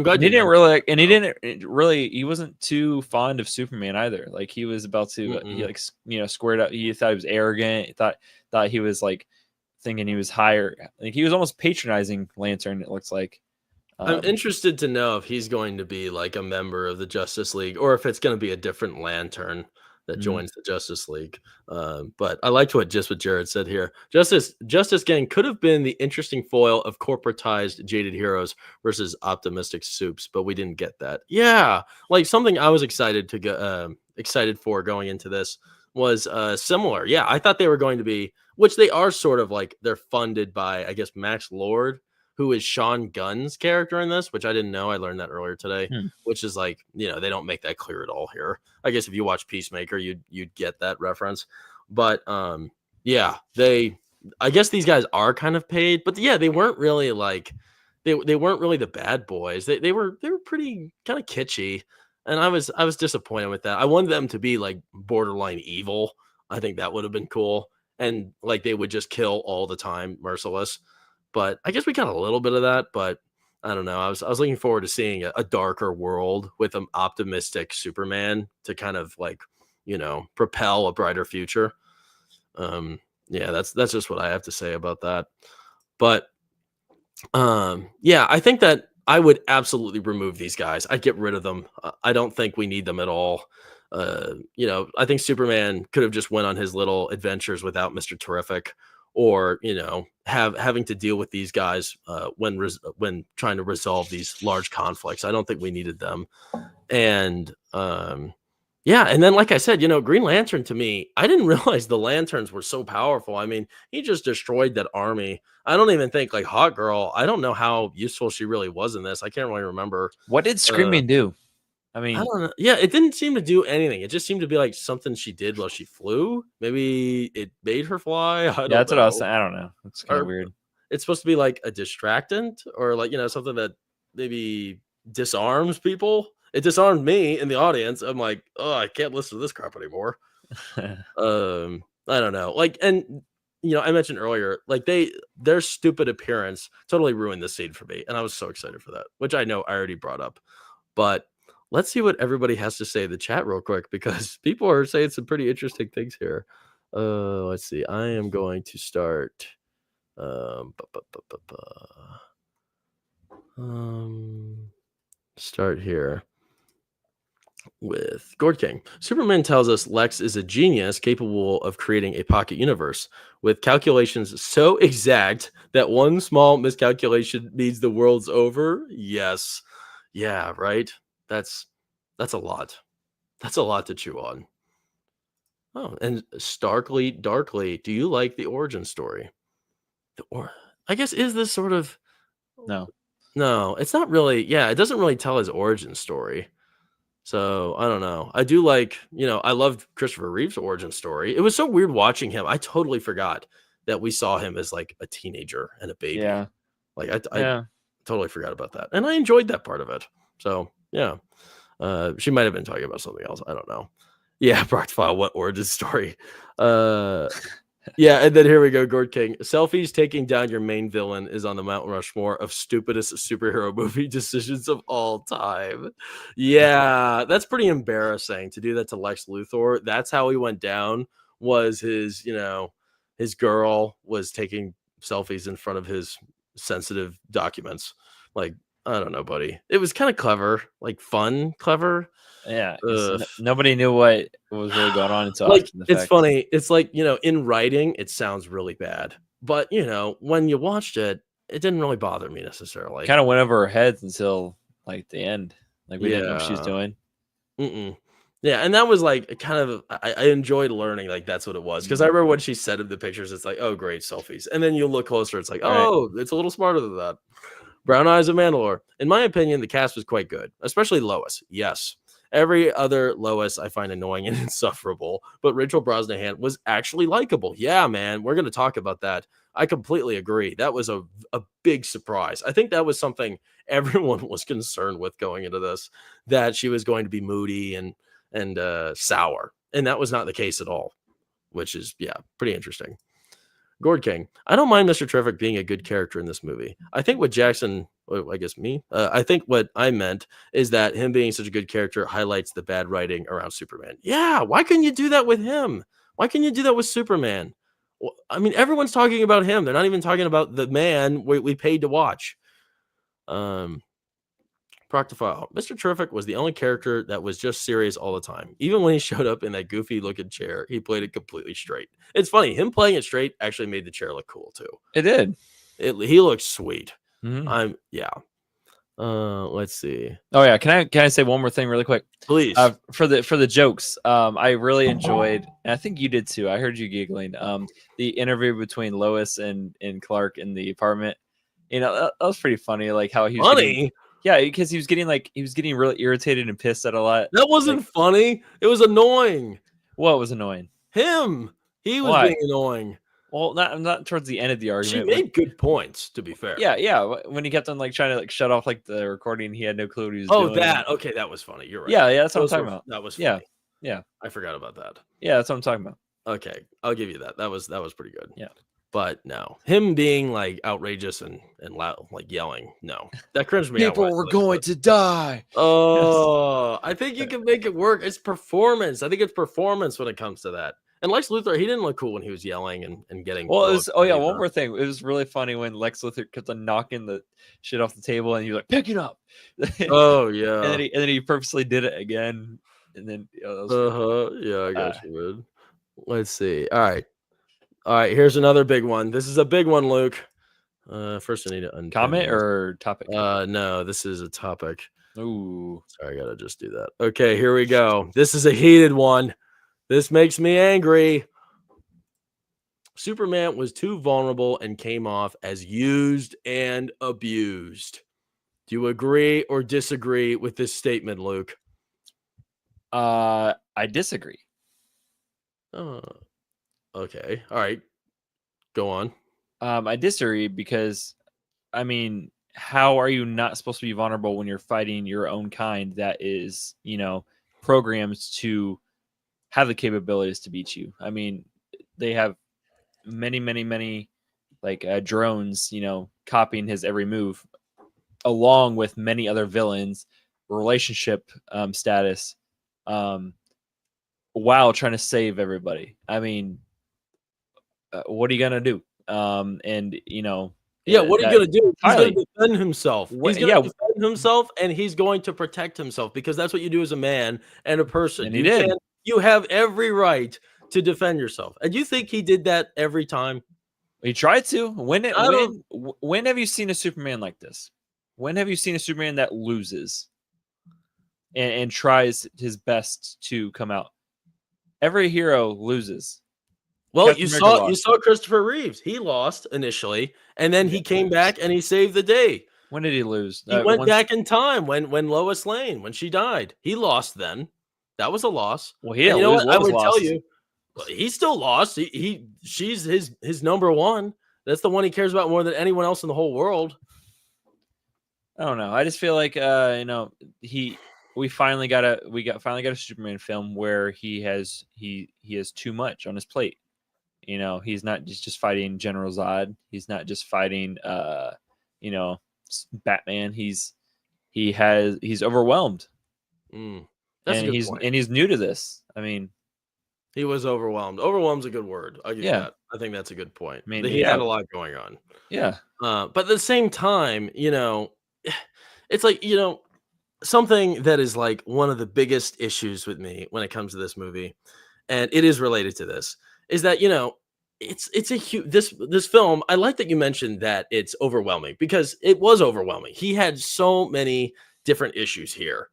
glad he wasn't too fond of Superman either. Like he was about to squared up. He thought he was arrogant. He thought he was like thinking he was higher. Like he was almost patronizing Lantern, it looks like. I'm interested to know if he's going to be like a member of the Justice League or if it's going to be a different Lantern that joins the Justice League. But I liked what Jared said here. Justice Gang could have been the interesting foil of corporatized jaded heroes versus optimistic soups, but we didn't get that. Yeah, like something I was excited for going into this was similar. Yeah, I thought they were going to be, which they are sort of like, they're funded by, I guess, Max Lord, who is Sean Gunn's character in this, which I didn't know. I learned that earlier today, Hmm. which is like, you know, they don't make that clear at all here. I guess if you watch Peacemaker, you'd get that reference. But yeah, I guess these guys are kind of paid, but yeah, they weren't really like they weren't really the bad boys. They were pretty kind of kitschy, and I was disappointed with that. I wanted them to be like borderline evil. I think that would have been cool, and like they would just kill all the time, merciless. But I guess we got a little bit of that, but I don't know. I was looking forward to seeing a darker world with an optimistic Superman to kind of like, you know, propel a brighter future. Yeah, that's just what I have to say about that. But yeah, I think that I would absolutely remove these guys. I'd get rid of them. I don't think we need them at all. You know, I think Superman could have just went on his little adventures without Mr. Terrific, or you know, having to deal with these guys when trying to resolve these large conflicts. I don't think we needed them. And yeah, and then like I said, you know, Green Lantern to me, I didn't realize the lanterns were so powerful. I mean, he just destroyed that army. I don't even think like Hot Girl, I don't know how useful she really was in this. I can't really remember. What did Screaming do? I mean, I don't know. Yeah, it didn't seem to do anything. It just seemed to be like something she did while she flew. Maybe it made her fly. I don't yeah, that's what I was know. saying. I don't know. It's kind of Or weird. it's supposed to be like a distractant, or like, you know, something that maybe disarms people. It disarmed me in the audience. I'm like, oh, I can't listen to this crap anymore. I don't know. Like, and you know, I mentioned earlier, like their stupid appearance totally ruined the scene for me, and I was so excited for that, which I know I already brought up. But let's see what everybody has to say in the chat real quick, because people are saying some pretty interesting things here. Let's see. I am going to start. Start here with Gord King. Superman tells us Lex is a genius capable of creating a pocket universe with calculations so exact that one small miscalculation means the world's over. Yes. Yeah, right. That's a lot. That's a lot to chew on. Oh, and Starkly Darkly, do you like the origin story? Or I guess is this sort of No. no, it's not really. Yeah, it doesn't really tell his origin story. So I don't know. I do like, you know, I loved Christopher Reeve's origin story. It was so weird watching him. I totally forgot that we saw him as like a teenager and a baby. Yeah. Like I Yeah. totally forgot about that, and I enjoyed that part of it. So yeah, she might have been talking about something else. I don't know. Yeah, Brockfile, what origin story? Yeah, and then here we go, Gord King. Selfies taking down your main villain is on the Mount Rushmore of stupidest superhero movie decisions of all time. Yeah, that's pretty embarrassing to do that to Lex Luthor. That's how he went down, was his, you know, his girl was taking selfies in front of his sensitive documents. Like, I don't know, buddy. It was kind of clever, like fun, clever. Yeah. Nobody knew what was really going on until Like, after the it's fact. funny. It's like, you know, in writing, it sounds really bad. But, you know, when you watched it, it didn't really bother me necessarily. Kind of went over our heads until like the end. Like we didn't know what she was Yeah. doing. Yeah, and that was like kind of I enjoyed learning like that's what it was, because I remember when she said in the pictures, it's like, oh great, selfies, and then you look closer, it's like, Right. oh, it's a little smarter than that. Brown Eyes of Mandalore. In my opinion, the cast was quite good, especially Lois. Yes. Every other Lois I find annoying and insufferable, but Rachel Brosnahan was actually likable. Yeah, man, we're going to talk about that. I completely agree. That was a big surprise. I think that was something everyone was concerned with going into this, that she was going to be moody and sour, and that was not the case at all, which is, yeah, pretty interesting. Gord King. I don't mind Mr. Terrific being a good character in this movie. I think what Jackson, I guess me, I think what I meant is that him being such a good character highlights the bad writing around Superman. Yeah, why couldn't you do that with him? Why can't you do that with Superman? Well, I mean, everyone's talking about him. They're not even talking about the man we paid to watch. Proctofile. Mr. Terrific was the only character that was just serious all the time. Even when he showed up in that goofy looking chair, he played it completely straight. It's funny, him playing it straight actually made the chair look cool too. It did. He looks sweet. Mm-hmm. Yeah. Let's see. Oh yeah, can I say one more thing really quick? Please. For the jokes, I really enjoyed, and I think you did too. I heard you giggling. The interview between Lois and Clark in the apartment, You know, that was pretty funny. Like how he was Funny? yeah, because he was getting really irritated and pissed at a lot. That wasn't Like, funny. It was annoying. what was annoying? Him. He was Why? being annoying. Well, not towards the end of the She argument. made good points, to be fair. Yeah. When he kept on like trying to like shut off like the recording, he had no clue what he was Oh, doing. that. Okay, that was funny. You're right. Yeah, that's what I'm talking about. That was Yeah, funny. yeah, I forgot about that. yeah. That's what I'm talking about. Okay, I'll give you that. That was pretty good. Yeah. But no, him being like outrageous and loud, like yelling, no, that cringed me out. to die. Oh, I think you can make it work. It's performance. I think it's performance when it comes to that. And Lex Luthor, he didn't look cool when he was yelling and getting. Well, it was. Oh yeah, one favor. more thing. It was really funny when Lex Luthor kept on knocking the shit off the table, and he was like, "Pick it up." Oh yeah. and then he purposely did it again, and then that was Yeah, I guess you would. Let's see. All right. Here's another big one. This is a big one, Luke. First I need to comment or topic. No, this is a topic. Ooh, sorry, I gotta just do that. Okay, here we go. This is a heated one. This makes me angry. Superman was too vulnerable and came off as used and abused. Do you agree or disagree with this statement, Luke? I disagree. Okay. All right. Go on. I disagree because, I mean, how are you not supposed to be vulnerable when you're fighting your own kind that is, programmed to have the capabilities to beat you? I mean, they have many like drones, copying his every move, along with many other villains, relationship status, while trying to save everybody. I mean, what are you gonna do? What are you gonna do? He's gonna defend himself. He's gonna defend himself, and he's going to protect himself because that's what you do as a man and a person. And he did. You have every right to defend yourself. And you think he did that every time? He tried to. When have you seen a Superman like this? When have you seen a Superman that loses and tries his best to come out? Every hero loses. Well, you saw Christopher Reeves. He lost initially, and then he came back and he saved the day. When did he lose? He went back in time when Lois Lane, when she died. He lost then. That was a loss. Well, he didn't lose. I would tell you, he still lost. She's his number one. That's the one he cares about more than anyone else in the whole world. I don't know. I just feel like we finally got a Superman film where he has too much on his plate. He's not just fighting General Zod. He's not just fighting Batman. He's overwhelmed. That's and a good point. And he's new to this. I mean, he was overwhelmed. Overwhelmed's a good word. I give that. I think that's a good point. I mean, he had a lot going on. Yeah. But at the same time, it's like, something that is like one of the biggest issues with me when it comes to this movie, and it is related to this, is that, it's a huge, this film. I like that you mentioned that it's overwhelming because it was overwhelming. He had so many different issues here,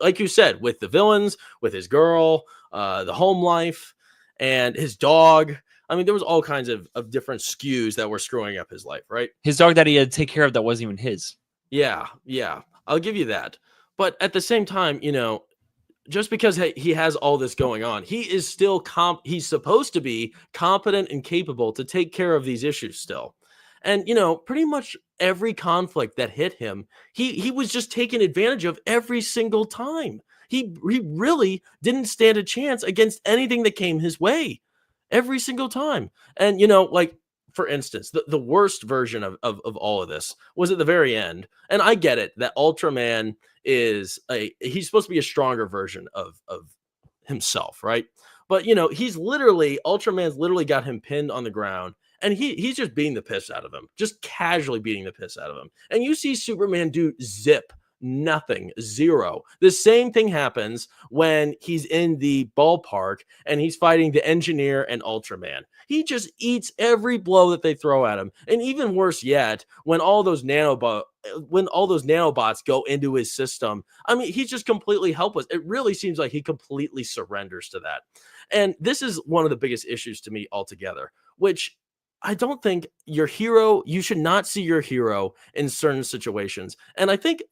like you said, with the villains, with his girl, the home life, and his dog. I mean, there was all kinds of different skews that were screwing up his life, right? His dog that he had to take care of that wasn't even his. Yeah, I'll give you that. But at the same time, just because he has all this going on, he is still he's supposed to be competent and capable to take care of these issues still. And, pretty much every conflict that hit him, he was just taken advantage of every single time. He really didn't stand a chance against anything that came his way every single time. And, like, for instance, the worst version of all of this was at the very end. And I get it that Ultraman he's supposed to be a stronger version of himself, right? But, Ultraman's literally got him pinned on the ground. And he's just beating the piss out of him, just casually beating the piss out of him. And you see Superman do nothing, zero. The same thing happens when he's in the ballpark and he's fighting the Engineer and Ultraman. He just eats every blow that they throw at him. And even worse yet, when all those nanobots go into his system, I mean, he's just completely helpless. It really seems like he completely surrenders to that. And this is one of the biggest issues to me altogether, which I don't think your hero, you should not see your hero in certain situations. And I think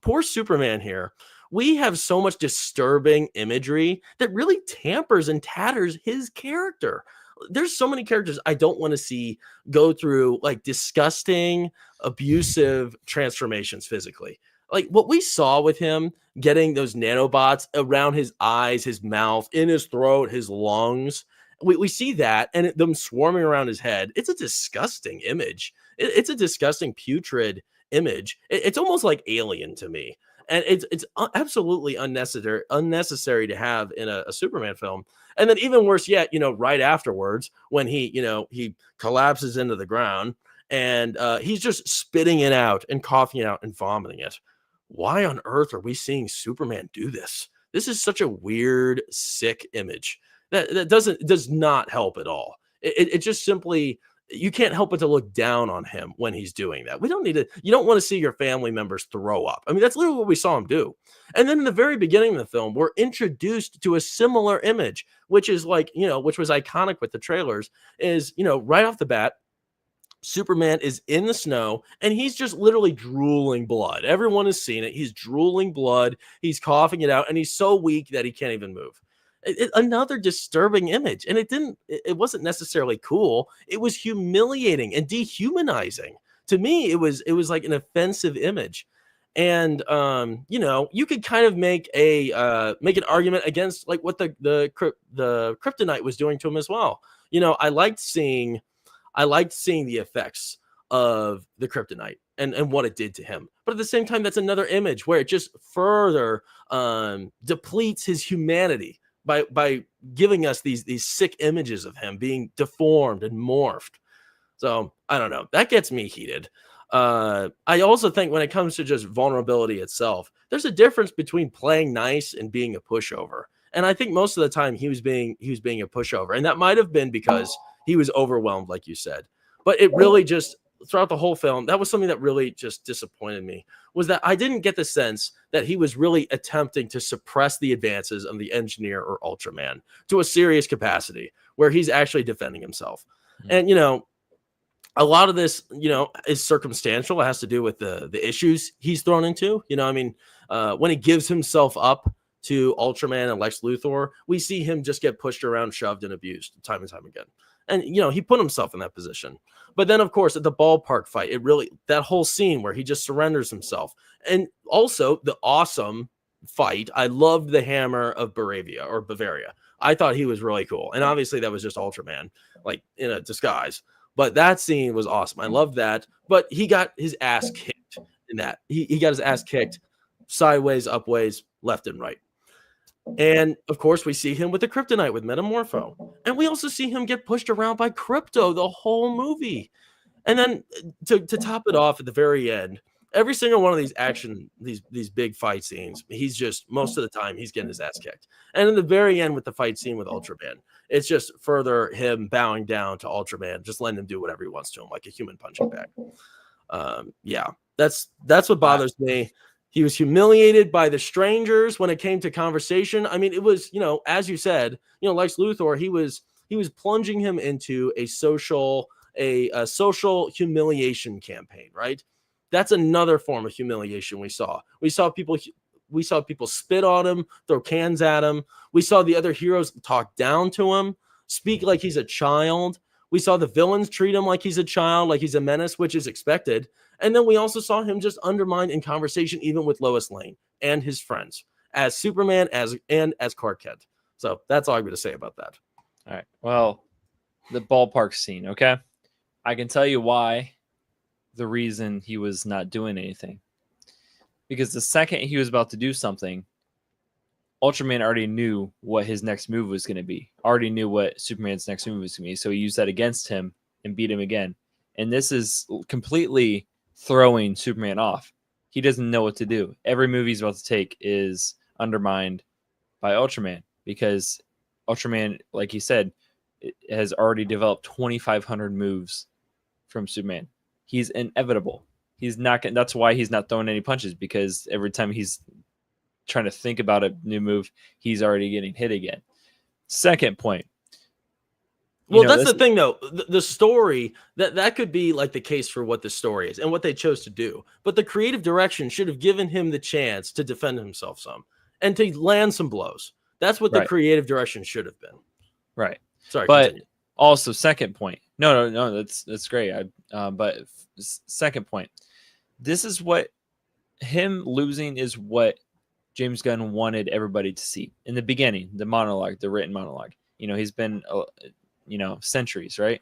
poor Superman here, we have so much disturbing imagery that really tampers and tatters his character. There's so many characters I don't want to see go through like disgusting, abusive transformations physically. Like what we saw with him getting those nanobots around his eyes, his mouth, in his throat, his lungs. We see that and them swarming around his head. It's a disgusting image. It's a disgusting, putrid image. It's almost like Alien to me. And it's absolutely unnecessary to have in a Superman film. And then even worse yet, right afterwards, when he collapses into the ground and he's just spitting it out and coughing it out and vomiting it. Why on earth are we seeing Superman do this? This is such a weird, sick image that does not help at all. It just simply, you can't help but to look down on him when he's doing that. You don't want to see your family members throw up. I mean, that's literally what we saw him do. And then in the very beginning of the film, we're introduced to a similar image, which is which was iconic with the trailers, is, right off the bat, Superman is in the snow and he's just literally drooling blood. Everyone has seen it. He's drooling blood. He's coughing it out and he's so weak that he can't even move. Another disturbing image. And it wasn't necessarily cool. It was humiliating and dehumanizing. To me, it was like an offensive image. And you could kind of make an argument against like what the kryptonite was doing to him as well. I liked seeing the effects of the kryptonite and what it did to him. But at the same time, that's another image where it just further depletes his humanity by giving us these sick images of him being deformed and morphed. So I don't know. That gets me heated. I also think when it comes to just vulnerability itself, there's a difference between playing nice and being a pushover. And I think most of the time he was being a pushover. And that might have been because he was overwhelmed, like you said. But it really just, throughout the whole film, that was something that really just disappointed me, was that I didn't get the sense that he was really attempting to suppress the advances of the Engineer or Ultraman to a serious capacity where he's actually defending himself. Mm-hmm. And, a lot of this, is circumstantial. It has to do with the issues he's thrown into. When he gives himself up to Ultraman and Lex Luthor, we see him just get pushed around, shoved, and abused time and time again. And, he put himself in that position. But then, of course, at the ballpark fight, that whole scene where he just surrenders himself. And also the awesome fight. I loved the hammer of Bavaria. I thought he was really cool. And obviously that was just Ultraman, like in a disguise. But that scene was awesome. I loved that. But he got his ass kicked in that. He got his ass kicked sideways, upways, left and right. And of course, we see him with the kryptonite with Metamorpho. And we also see him get pushed around by Krypto the whole movie. And then to top it off at the very end, every single one of these big fight scenes, he's just, most of the time, he's getting his ass kicked. And in the very end with the fight scene with Ultraman, it's just further him bowing down to Ultraman, just letting him do whatever he wants to him, like a human punching bag. That's what bothers me. He was humiliated by the strangers when it came to conversation. I mean, it was, as you said, Lex Luthor, he was plunging him into a social humiliation campaign, right? That's another form of humiliation we saw. We saw people spit on him, throw cans at him. We saw the other heroes talk down to him, speak like he's a child. We saw the villains treat him like he's a child, like he's a menace, which is expected. And then we also saw him just undermine in conversation, even with Lois Lane and his friends, as Superman, as Clark Kent. So that's all I'm going to say about that. All right. Well, the ballpark scene, okay? I can tell you why. The reason he was not doing anything. Because the second he was about to do something, Ultraman already knew what his next move was going to be. Already knew what Superman's next move was going to be. So he used that against him and beat him again. And this is completely throwing Superman off. He doesn't know what to do. Every move he's about to take is undermined by Ultraman because Ultraman, like he said, has already developed 2,500 moves from Superman. He's inevitable. He's not. That's why he's not throwing any punches, because every time he's trying to think about a new move, he's already getting hit again. Second point. Well, that's the thing, though. The story that could be like the case for what the story is and what they chose to do. But the creative direction should have given him the chance to defend himself some and to land some blows. That's what the creative direction should have been. Right. Sorry, but continue. Also, second point. No, that's great. But second point. This is what him losing is what James Gunn wanted everybody to see in the beginning. The monologue, the written monologue. He's been. Centuries, right?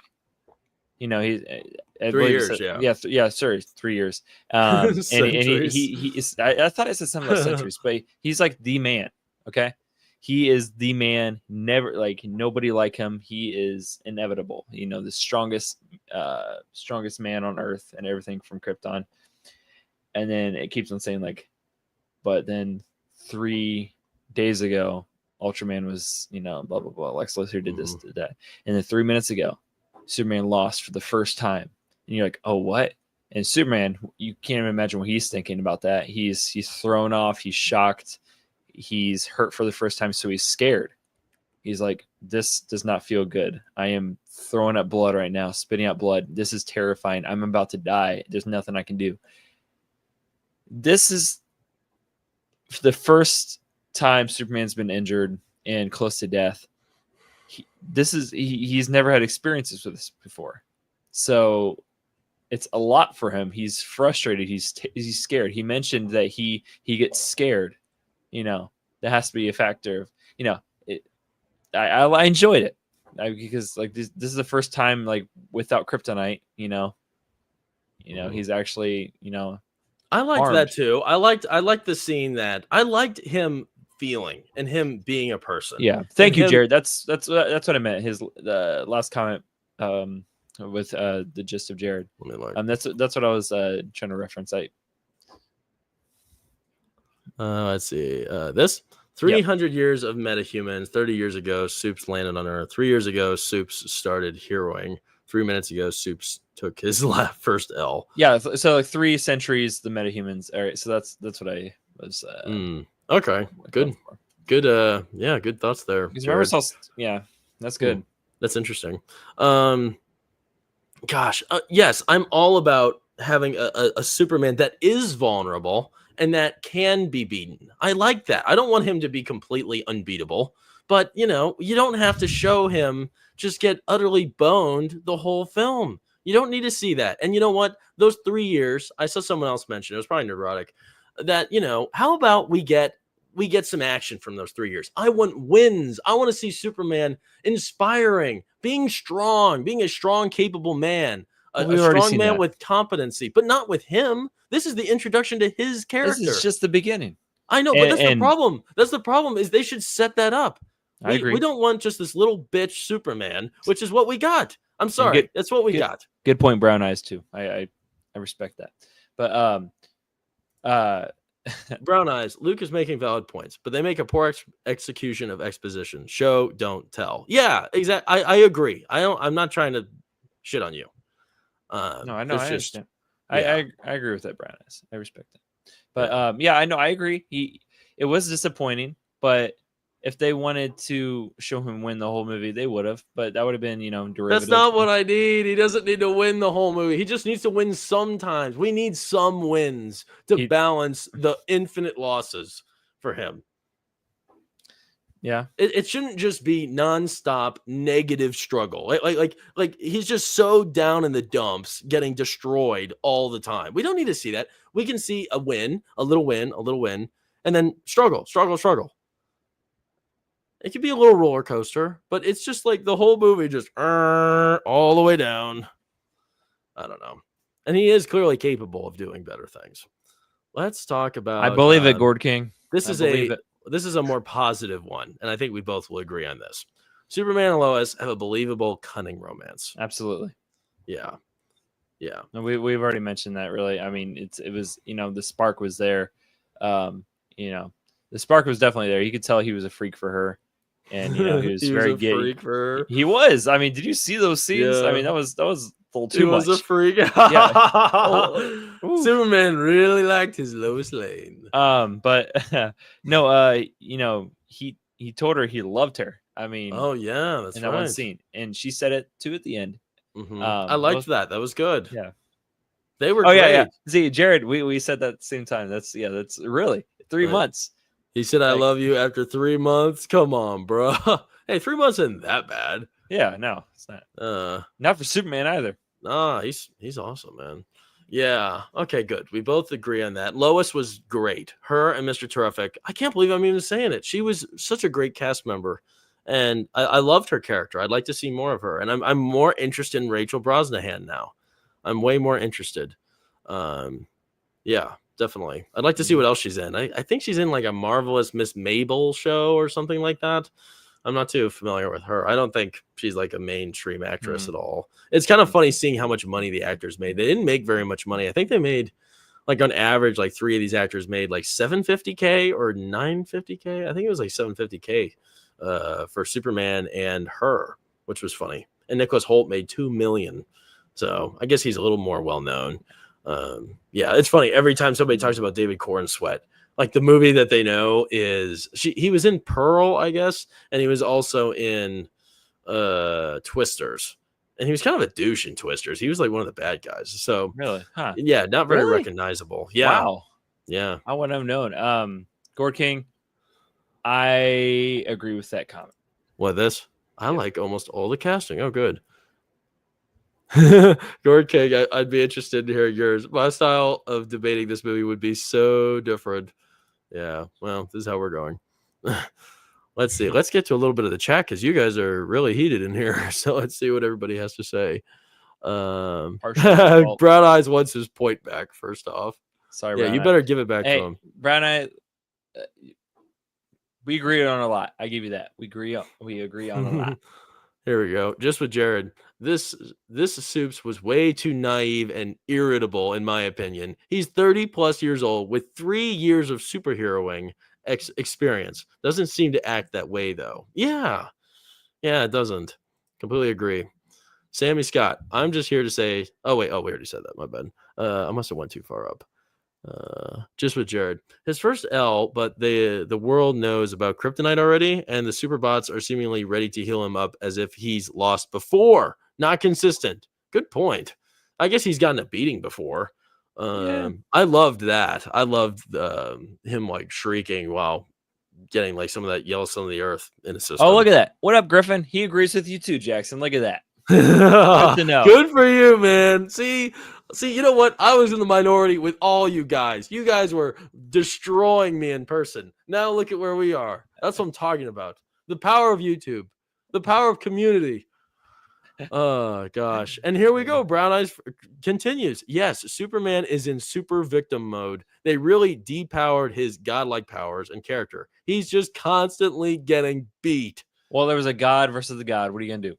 He's 3 years, yeah, sorry, 3 years. And he is. I thought I said something about centuries, but he's like the man. Okay, he is the man. Never nobody like him. He is inevitable. The strongest man on Earth and everything from Krypton. And then it keeps on saying but then 3 days ago, Ultraman was, blah, blah, blah. Lex Luthor did this, did that. And then 3 minutes ago, Superman lost for the first time. And you're like, oh, what? And Superman, you can't even imagine what he's thinking about that. He's thrown off. He's shocked. He's hurt for the first time. So he's scared. He's like, this does not feel good. I am throwing up blood right now, spitting out blood. This is terrifying. I'm about to die. There's nothing I can do. This is the first time Superman's been injured and close to death. He's never had experiences with this before, so it's a lot for him. He's frustrated. He's scared. He mentioned that he gets scared. That has to be a factor. I enjoyed it because this is the first time without kryptonite. He's actually I liked armed. that too. I liked the scene that I liked him feeling and him being a person. Yeah. Thank you, Jared. That's what I meant. His last comment with the gist of Jared. That's what I was trying to reference. Let's see. This 300 years of metahumans. 30 years ago, Soups landed on Earth. 3 years ago, Soups started heroing. 3 minutes ago, Soups took his first L. Yeah, so 3 centuries, the metahumans. All right, so that's what I was. Okay, good. Good thoughts there. Yeah, that's good. That's interesting. Yes, I'm all about having a Superman that is vulnerable and that can be beaten. I like that. I don't want him to be completely unbeatable, but you don't have to show him just get utterly boned the whole film. You don't need to see that. And you know what? Those 3 years, I saw someone else mention, it was probably neurotic, that, how about we get some action from those 3 years? I want wins. I want to see Superman inspiring, being a strong, capable man, a strong man with competency, but not with him. This is the introduction to his character. This is just the beginning. I know, but that's the problem. That's the problem is they should set that up. I agree. We don't want just this little bitch Superman, which is what we got. I'm sorry. That's what we got. Good point, Brown Eyes, too. I respect that. But Brown Eyes, Luke is making valid points, but they make a poor execution of exposition. Show, don't tell. Yeah, exactly. I agree. I'm not trying to shit on you. No, I know. I understand. I agree with that, Brown Eyes. I respect that. But I know. I agree. It was disappointing, but if they wanted to show him win the whole movie, they would have. But that would have been, derivative. That's not what I need. He doesn't need to win the whole movie. He just needs to win sometimes. We need some wins to balance the infinite losses for him. Yeah, it shouldn't just be nonstop negative struggle. Like he's just so down in the dumps, getting destroyed all the time. We don't need to see that. We can see a win, a little win, and then struggle. It could be a little roller coaster, but it's just like the whole movie just all the way down. I don't know. And he is clearly capable of doing better things. Let's talk about. I believe it, Gord King. This is a more positive one, and I think we both will agree on this. Superman and Lois have a believable, cunning romance. Absolutely. Yeah. No, we've already mentioned that. Really, I mean, it was the spark was there. The spark was definitely there. You could tell he was a freak for her. And he was very gay. Freak for her. He was. I mean, did you see those scenes? Yeah. I mean, that was a little too much. He was a freak. Yeah. Superman really liked his Lois Lane. But no, he told her he loved her. I mean, Oh yeah, that's in that one right. scene, and she said it too at the end. I liked that. That was good. Yeah. They were Oh great. yeah. See, Jared, we said that at the same time. That's really 3 months. He said, "I Like- love you" after 3 months. Come on, bro. Hey, 3 months isn't that bad. Yeah, no, it's not. Not for Superman either. Nah, he's awesome, man. Yeah. Okay, good. We both agree on that. Lois was great. Her and Mr. Terrific. I can't believe I'm even saying it. She was such a great cast member, and I loved her character. I'd like to see more of her, and I'm more interested in Rachel Brosnahan now. I'm way more interested. Yeah, definitely. I'd like to see what else she's in. I think she's in like a Marvelous Miss Mabel show or something like that. I'm not too familiar with her. I don't think she's like a mainstream actress at all. It's kind of funny seeing how much money the actors made. They didn't make very much money. I think they made like on average, like 3 of these actors made like $750K or $950K. I think it was like $750K for Superman and her, which was funny. And Nicholas Hoult made $2 million. So I guess he's a little more well known. Yeah, it's funny. Every time somebody talks about David Cornsweet, like the movie that they know is he was in Pearl, I guess, and he was also in Twisters. And he was kind of a douche in Twisters. He was like one of the bad guys. So Really? Huh. yeah, not very Really? recognizable. Yeah. Wow. Yeah. I wouldn't have known. Gord King, I agree with that comment. What, this? I like almost all the casting. Oh, good. Gord King, I'd be interested in hearing yours. My style of debating this movie would be so different. Yeah, well, this is how we're going. Let's see. Let's get to a little bit of the chat because you guys are really heated in here. So let's see what everybody has to say. Brown Eyes wants his point back, first off. Sorry, yeah, Brown you Eye. better give it back to him. Brown Eye, we agree on a lot. I give you that. We agree on a lot. Here we go. Just with Jared. This Soups was way too naive and irritable, in my opinion. He's 30 plus years old with 3 years of superheroing experience. Doesn't seem to act that way, though. Yeah, it doesn't. Completely agree. Sammy Scott, I'm just here to say. Oh wait, we already said that. My bad. I must have went too far up. Just with Jared, his first L, but the world knows about kryptonite already, and the superbots are seemingly ready to heal him up as if he's lost before. Not consistent. Good point. I guess he's gotten a beating before. I loved that. I loved him like shrieking while getting like some of that yellow son of the earth in his system. Oh, look at that. What up, Griffin? He agrees with you too, Jackson. Look at that. Good to know. Good for you, man. See, you know what? I was in the minority with all you guys. You guys were destroying me in person. Now look at where we are. That's what I'm talking about. The power of YouTube, the power of community. Oh gosh. And here we go. Brown Eyes continues. Yes, Superman is in super victim mode. They really depowered his godlike powers and character. He's just constantly getting beat. Well, there was a god versus a god. What are you gonna do?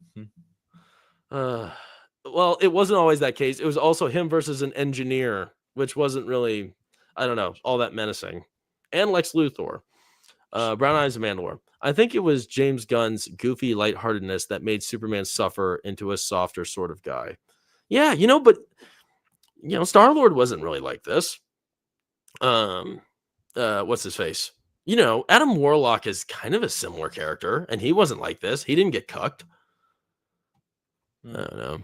Well, it wasn't always that case. It was also him versus an engineer, which wasn't really, I don't know, all that menacing. And Lex Luthor. Brown Eyes and Mandalore. I think it was James Gunn's goofy lightheartedness that made Superman suffer into a softer sort of guy. Yeah, but Star-Lord wasn't really like this. What's his face? Adam Warlock is kind of a similar character, and he wasn't like this. He didn't get cucked. I don't know.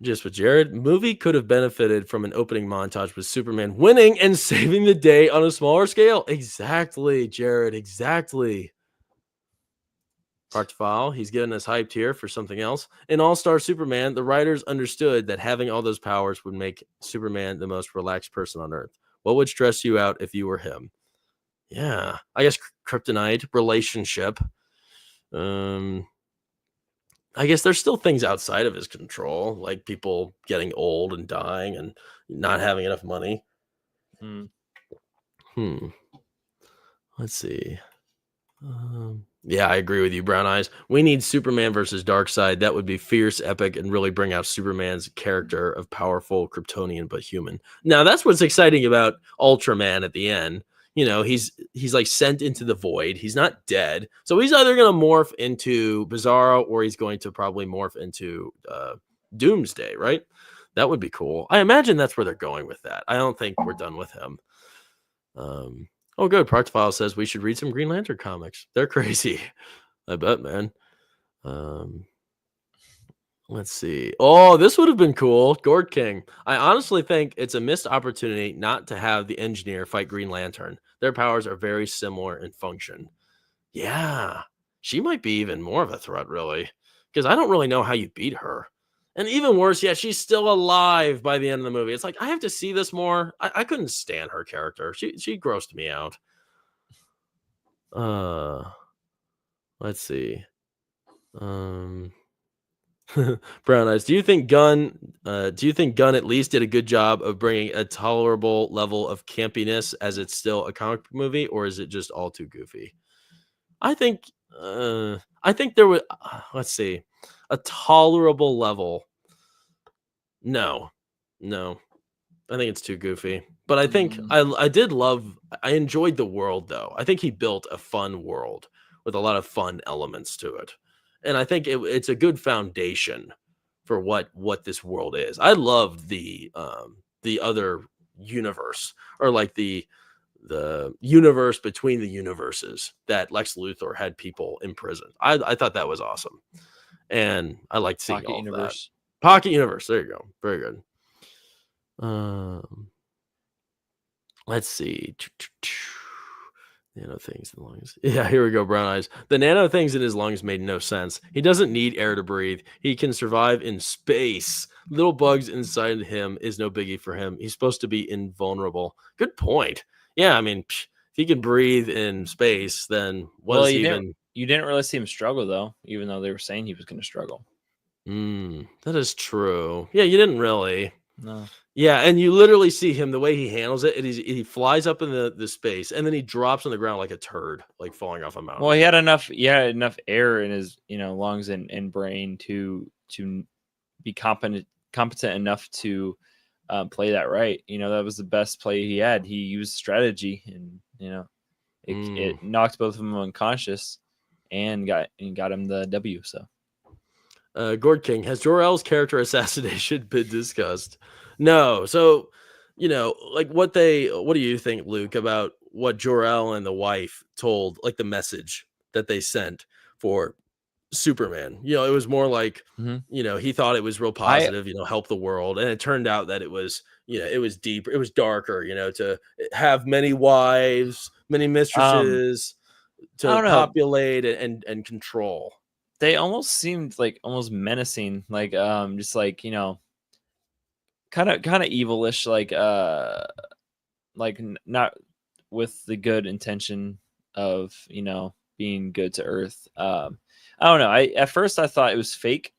Just with Jared, movie could have benefited from an opening montage with Superman winning and saving the day on a smaller scale. Exactly, Jared. Exactly. Park to file. He's getting us hyped here for something else. In All-Star Superman, the writers understood that having all those powers would make Superman the most relaxed person on Earth. What would stress you out if you were him? Yeah, I guess kryptonite, relationship. I guess there's still things outside of his control, like people getting old and dying and not having enough money. Let's see. Yeah, I agree with you, Brown Eyes. We need Superman versus Darkseid. That would be fierce, epic, and really bring out Superman's character of powerful Kryptonian but human. Now, that's what's exciting about Ultraman at the end. He's like sent into the void. He's not dead. So he's either going to morph into Bizarro or he's going to probably morph into Doomsday, right? That would be cool. I imagine that's where they're going with that. I don't think we're done with him. Oh, good. File says we should read some Green Lantern comics. They're crazy. I bet, man. Um, let's see. Oh, this would have been cool. Gord King. I honestly think it's a missed opportunity not to have the engineer fight Green Lantern. Their powers are very similar in function. Yeah, she might be even more of a threat, really, because I don't really know how you beat her. And even worse, yeah, she's still alive by the end of the movie. It's like I have to see this more. I couldn't stand her character. She grossed me out. Uh, let's see. Um, Brown Eyes. Do you think Gunn? Do you think Gunn at least did a good job of bringing a tolerable level of campiness as it's still a comic book movie, or is it just all too goofy? I think. I think there was. Let's see, a tolerable level. No, no. I think it's too goofy. But I think Mm, I did love. I enjoyed the world though. I think he built a fun world with a lot of fun elements to it, and I think it's a good foundation for what this world is. I loved the other universe, or like the universe between the universes that Lex Luthor had people imprisoned. I thought that was awesome, and I liked seeing Pocket all of that. universe. Pocket universe. There you go. Very good. Um, let's see. Nano things in the lungs. Yeah, here we go. Brown eyes. The nano things in his lungs made no sense. He doesn't need air to breathe. He can survive in space. Little bugs inside him is no biggie for him. He's supposed to be invulnerable. Good point. Yeah, I mean, if he can breathe in space, then what Well, is he even? you didn't really see him struggle though, even though they were saying he was going to struggle. That is true. Yeah, you didn't really. No. Yeah, and you literally see him the way he handles it. He flies up in the space, and then he drops on the ground like a turd, like falling off a mountain. Well, he had enough air in his lungs and brain to be competent enough to play that right. That was the best play he had. He used strategy, and it knocked both of them unconscious, and got him the W. So. Gord King, has Jor-El's character assassination been discussed? No. So, like what do you think, Luke, about what Jor-El and the wife told, like the message that they sent for Superman? It was more like, he thought it was real positive, help the world. And it turned out that it was, it was deeper, it was darker, to have many wives, many mistresses, I to don't know. populate and control. They almost seemed like almost menacing, like just like kind of evilish, like not with the good intention of being good to Earth. I don't know. At first I thought it was fake,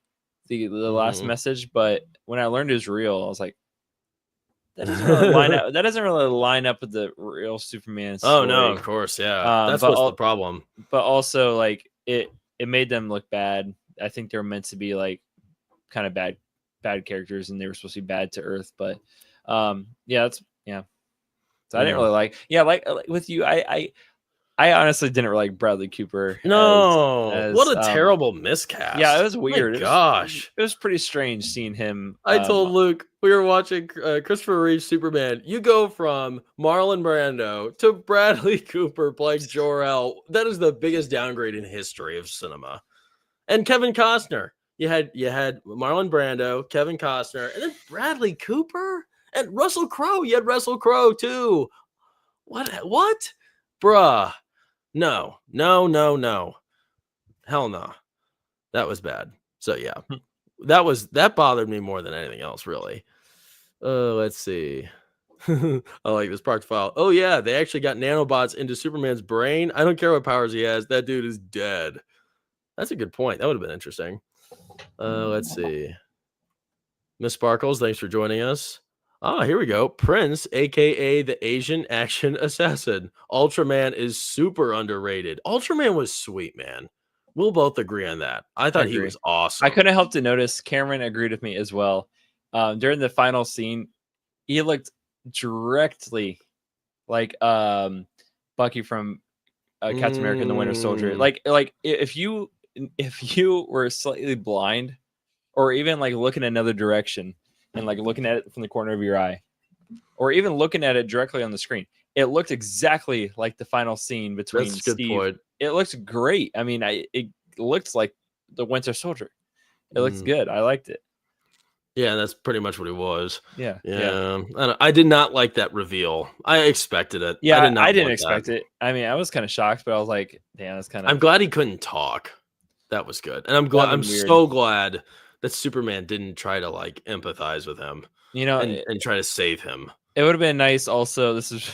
the last message, but when I learned it was real, I was like, that doesn't really line up. That doesn't really line up with the real Superman story. Oh no, of course, yeah. That's what's the problem. But also, like it made them look bad. I think they were meant to be like kind of bad characters, and they were supposed to be bad to Earth. But yeah. So I didn't really like. Yeah, like with you, I honestly didn't really like Bradley Cooper. No, what a terrible miscast. Yeah, it was weird. My gosh, it was pretty strange seeing him. I told Luke we were watching Christopher Reeve's Superman. You go from Marlon Brando to Bradley Cooper playing Jor-El. That is the biggest downgrade in history of cinema. And Kevin Costner. You had Marlon Brando, Kevin Costner, and then Bradley Cooper and Russell Crowe. You had Russell Crowe too. What? Bruh. No. Hell no. That was bad. So yeah. That bothered me more than anything else, really. Let's see. I like this project file. Oh yeah, they actually got nanobots into Superman's brain. I don't care what powers he has. That dude is dead. That's a good point. That would have been interesting. Let's see. Miss Sparkles, thanks for joining us. Here we go. Prince, aka the Asian action assassin. Ultraman is super underrated. Ultraman was sweet, man. We'll both agree on that. I thought he was awesome. I couldn't help to notice. Cameron agreed with me as well. During the final scene, he looked directly like Bucky from Captain America and the Winter Soldier. Like if you were slightly blind, or even like looking another direction and like looking at it from the corner of your eye, or even looking at it directly on the screen, it looked exactly like the final scene between Steve. It looks great. I mean, looked like the Winter Soldier. It looks Mm. good. I liked it. Yeah, that's pretty much what he was. Yeah. I did not like that reveal. I expected it. Yeah, I did not I didn't want expect that. it. I mean, I was kind of shocked, but I was like, damn, that's kind I'm of glad he couldn't talk. That was good. And I'm glad. that'd I'm been weird. so glad that Superman didn't try to like empathize with him You know, and try to save him. it would have been nice also. This is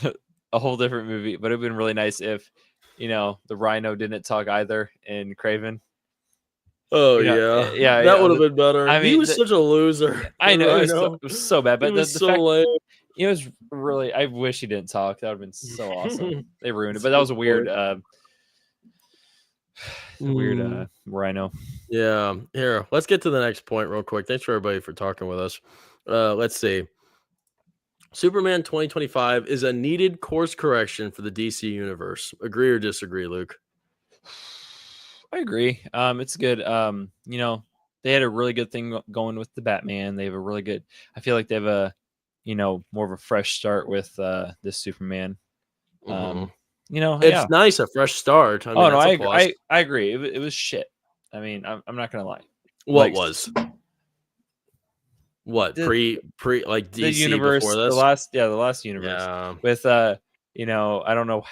a whole different movie, but it would have been really nice if, the Rhino didn't talk either in Craven. Oh You know, yeah, that would have been better. I He mean, was such a loser. I know I it know. was so bad, He but was the so fact lame. it was really. I wish he didn't talk. That would have been so awesome. They ruined it, but that was a weird, Rhino. Yeah. Here, let's get to the next point real quick. Thanks for everybody for talking with us. Let's see. Superman 2025 is a needed course correction for the DC universe. Agree or disagree, Luke? I agree. It's good. They had a really good thing going with the Batman. They have a really good. I feel like they have a, more of a fresh start with this Superman. It's nice, a fresh start. I mean, I agree. It was shit. I mean, I'm not gonna lie. What was? What The- pre like DC The universe, before this? the last universe Yeah. with I don't know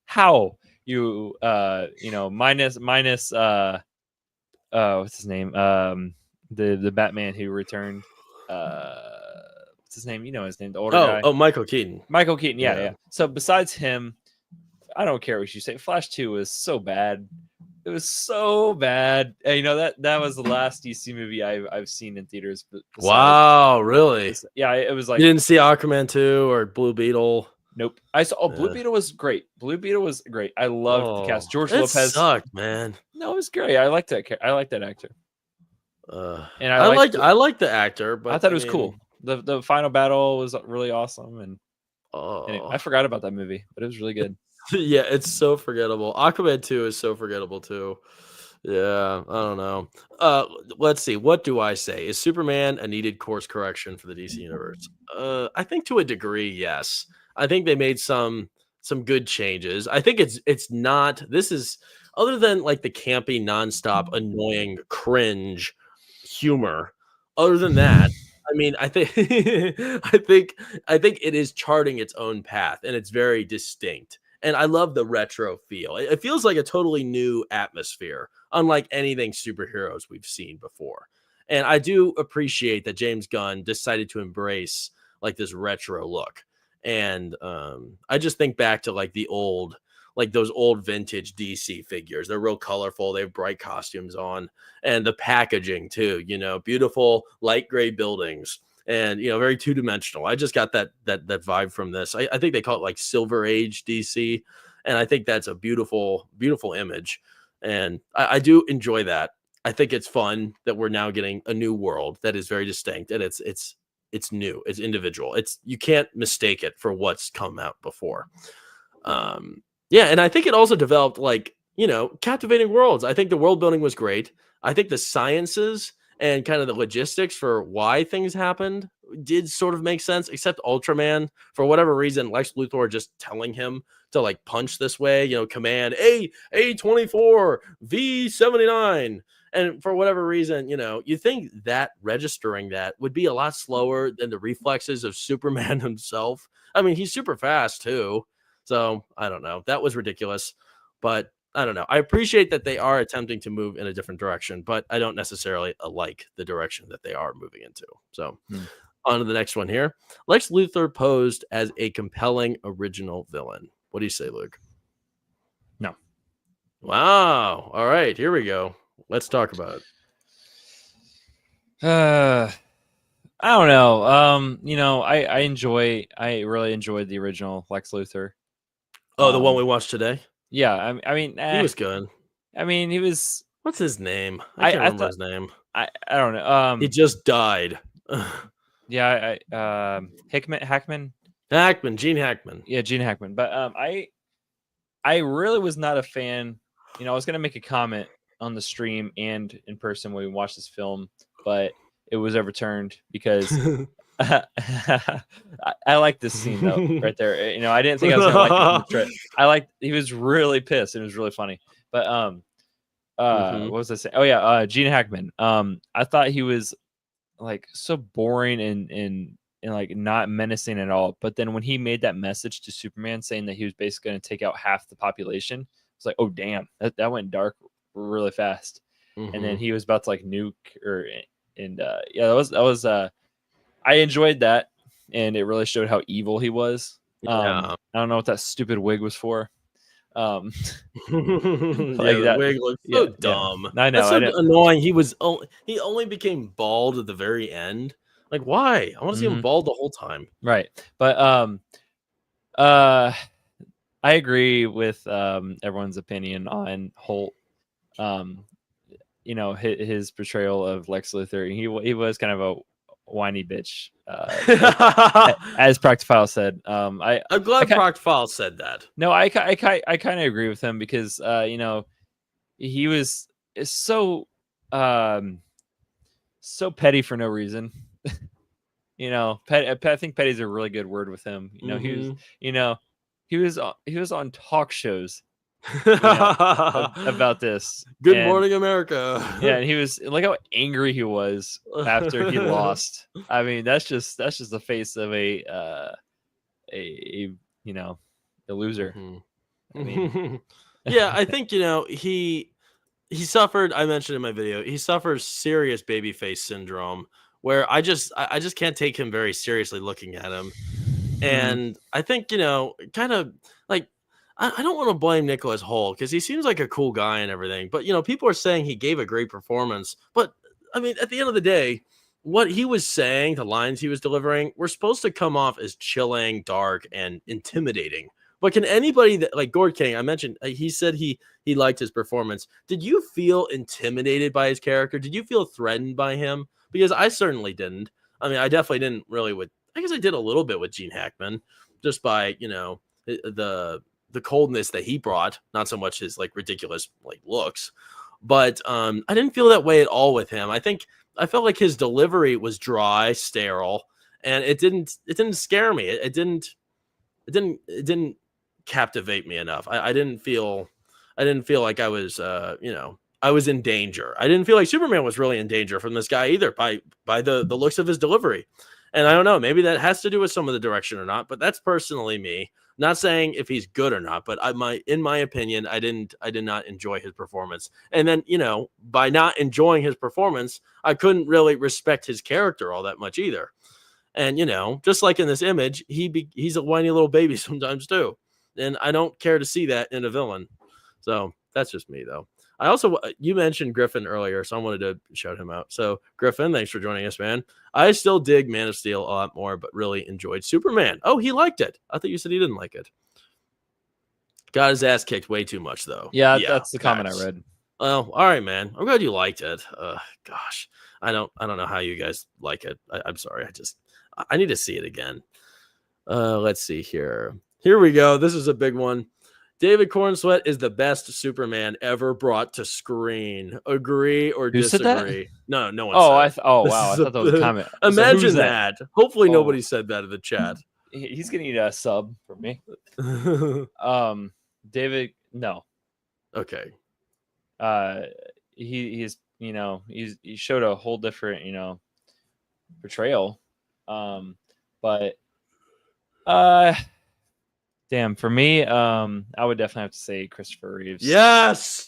how you minus what's his name, the Batman who returned, what's his name, his name, the older guy. Michael Keaton. Yeah. So besides him, I don't care what you say, Flash 2 was so bad. It was so bad. And, that was the last DC movie I've seen in theaters. Wow, really? Yeah, it was like, you didn't see Aquaman 2 or Blue Beetle? Nope. I saw. Blue Beetle was great. I loved the cast. George Lopez sucked, man. No, it was great. I liked that. I liked that actor. And I liked the actor, but I thought it was cool. The final battle was really awesome, and anyway, I forgot about that movie, but it was really good. Yeah, it's so forgettable. Aquaman 2 is so forgettable too. Yeah, I don't know. Let's see. What do I say? Is Superman a needed course correction for the DC universe? I think to a degree, yes. I think they made some good changes. I think it's not. This is other than like the campy, nonstop, annoying, cringe humor. Other than that, I mean, I think I think it is charting its own path, and it's very distinct. And I love the retro feel. It feels like a totally new atmosphere, unlike anything superheroes we've seen before. And I do appreciate that James Gunn decided to embrace like this retro look. And I just think back to like those old vintage DC figures. They're real colorful. They have bright costumes on, and the packaging too, beautiful light gray buildings. And very two-dimensional. I just got that vibe from this. I think they call it like Silver Age DC, and I think that's a beautiful, beautiful image. And I do enjoy that. I think it's fun that we're now getting a new world that is very distinct, and it's new, it's individual. You can't mistake it for what's come out before. Yeah, and I think it also developed like captivating worlds. I think the world building was great. I think the sciences and kind of the logistics for why things happened did sort of make sense, except Ultraman, for whatever reason, Lex Luthor just telling him to like punch this way, command A24 V79. And for whatever reason, you think that registering that would be a lot slower than the reflexes of Superman himself. I mean, he's super fast too. So I don't know. That was ridiculous, but I don't know. I appreciate that they are attempting to move in a different direction, but I don't necessarily like the direction that they are moving into. So on to the next one here. Lex Luthor posed as a compelling original villain. What do you say, Luke? No. Wow. All right, here we go. Let's talk about it. I don't know. I really enjoyed the original Lex Luthor. Oh, the one we watched today? Yeah, I mean, he was good. I mean, he was. What's his name? I can't remember his name. I don't know. He just died. Yeah, Hackman. Gene Hackman. Yeah, Gene Hackman. But I really was not a fan. I was gonna make a comment on the stream and in person when we watched this film, but it was overturned because I like this scene though, right there. I didn't think I was gonna like it. He was really pissed and it was really funny. But Mhm. what was I saying? Oh yeah, Gene Hackman. I thought he was like so boring and like not menacing at all. But then when he made that message to Superman saying that he was basically going to take out half the population, it's like, oh damn, that went dark really fast. And then Mhm. he was about to like nuke and yeah, that was I enjoyed that, and it really showed how evil he was. Yeah. I don't know what that stupid wig was for. Um, Yeah, like the that. wig looks Yeah, so yeah. dumb. I That's know. so I know. annoying. He only became bald at the very end. Like, why? I want to see him Mhm. bald the whole time. Right. But uh I agree with everyone's opinion on Holt. Um, his portrayal of Lex Luthor. He was kind of a whiny bitch. As Proctofile said. I'm I glad kind Proctfile said that. no, I kind of agree with him because he was so um so petty for no reason. I think petty's a really good word with him. Mhm. You know, he was on talk shows, you know, about this, Good and morning, yeah, America. and he was like how angry he was after he lost. I mean, that's just the face of a a loser. Mhm. I mean, Yeah, I think he suffered. I mentioned in my video, he suffers serious babyface syndrome, where I just can't take him very seriously looking at him. mhm, And I think, kind of like I don't want to blame Nicholas Hoult because he seems like a cool guy and everything. But people are saying he gave a great performance. But I mean, at the end of the day, what he was saying, the lines he was delivering, were supposed to come off as chilling, dark, and intimidating. But can anybody that like Gord King, I mentioned, he said he liked his performance. Did you feel intimidated by his character? Did you feel threatened by him? Because I certainly didn't. I mean, I definitely didn't really with I guess I did a little bit with Gene Hackman, just by the coldness that he brought, not so much his like ridiculous like looks, but I didn't feel that way at all with him. I felt like his delivery was dry, sterile, and it didn't scare me. It didn't captivate me enough. I didn't feel like I was I was in danger. I didn't feel like Superman was really in danger from this guy either by the looks of his delivery. And I don't know, maybe that has to do with some of the direction or not, but that's personally me. Not saying if he's good or not, but in my opinion, I did not enjoy his performance. And then, by not enjoying his performance, I couldn't really respect his character all that much either. And just like in this image, he's a whiny little baby sometimes too. And I don't care to see that in a villain. So that's just me though. I also you mentioned Griffin earlier, so I wanted to shout him out. So Griffin, thanks for joining us, man. I still dig Man of Steel a lot more, but really enjoyed Superman. Oh, he liked it. I thought you said he didn't like it. Got his ass kicked way too much though. yeah, Yeah, that's the comment I facts. read. Well, all right, man. I'm glad you liked it. Gosh, I don't know how you guys like it. I'm sorry. I need to see it again. Let's see here. Here we go. This is a big one. David Cornsweat is the best Superman ever brought to screen. Agree or Who said that? disagree? No, no one Oh, said it. wow! I thought that was a comment. I was like, who's Imagine that? that. Hopefully, Oh, nobody said that in the chat. he's gonna need a sub from me. David, no. Okay. Uh, he's he showed a whole different portrayal. But damn, for me, I would definitely have to say Christopher Reeves. Yes,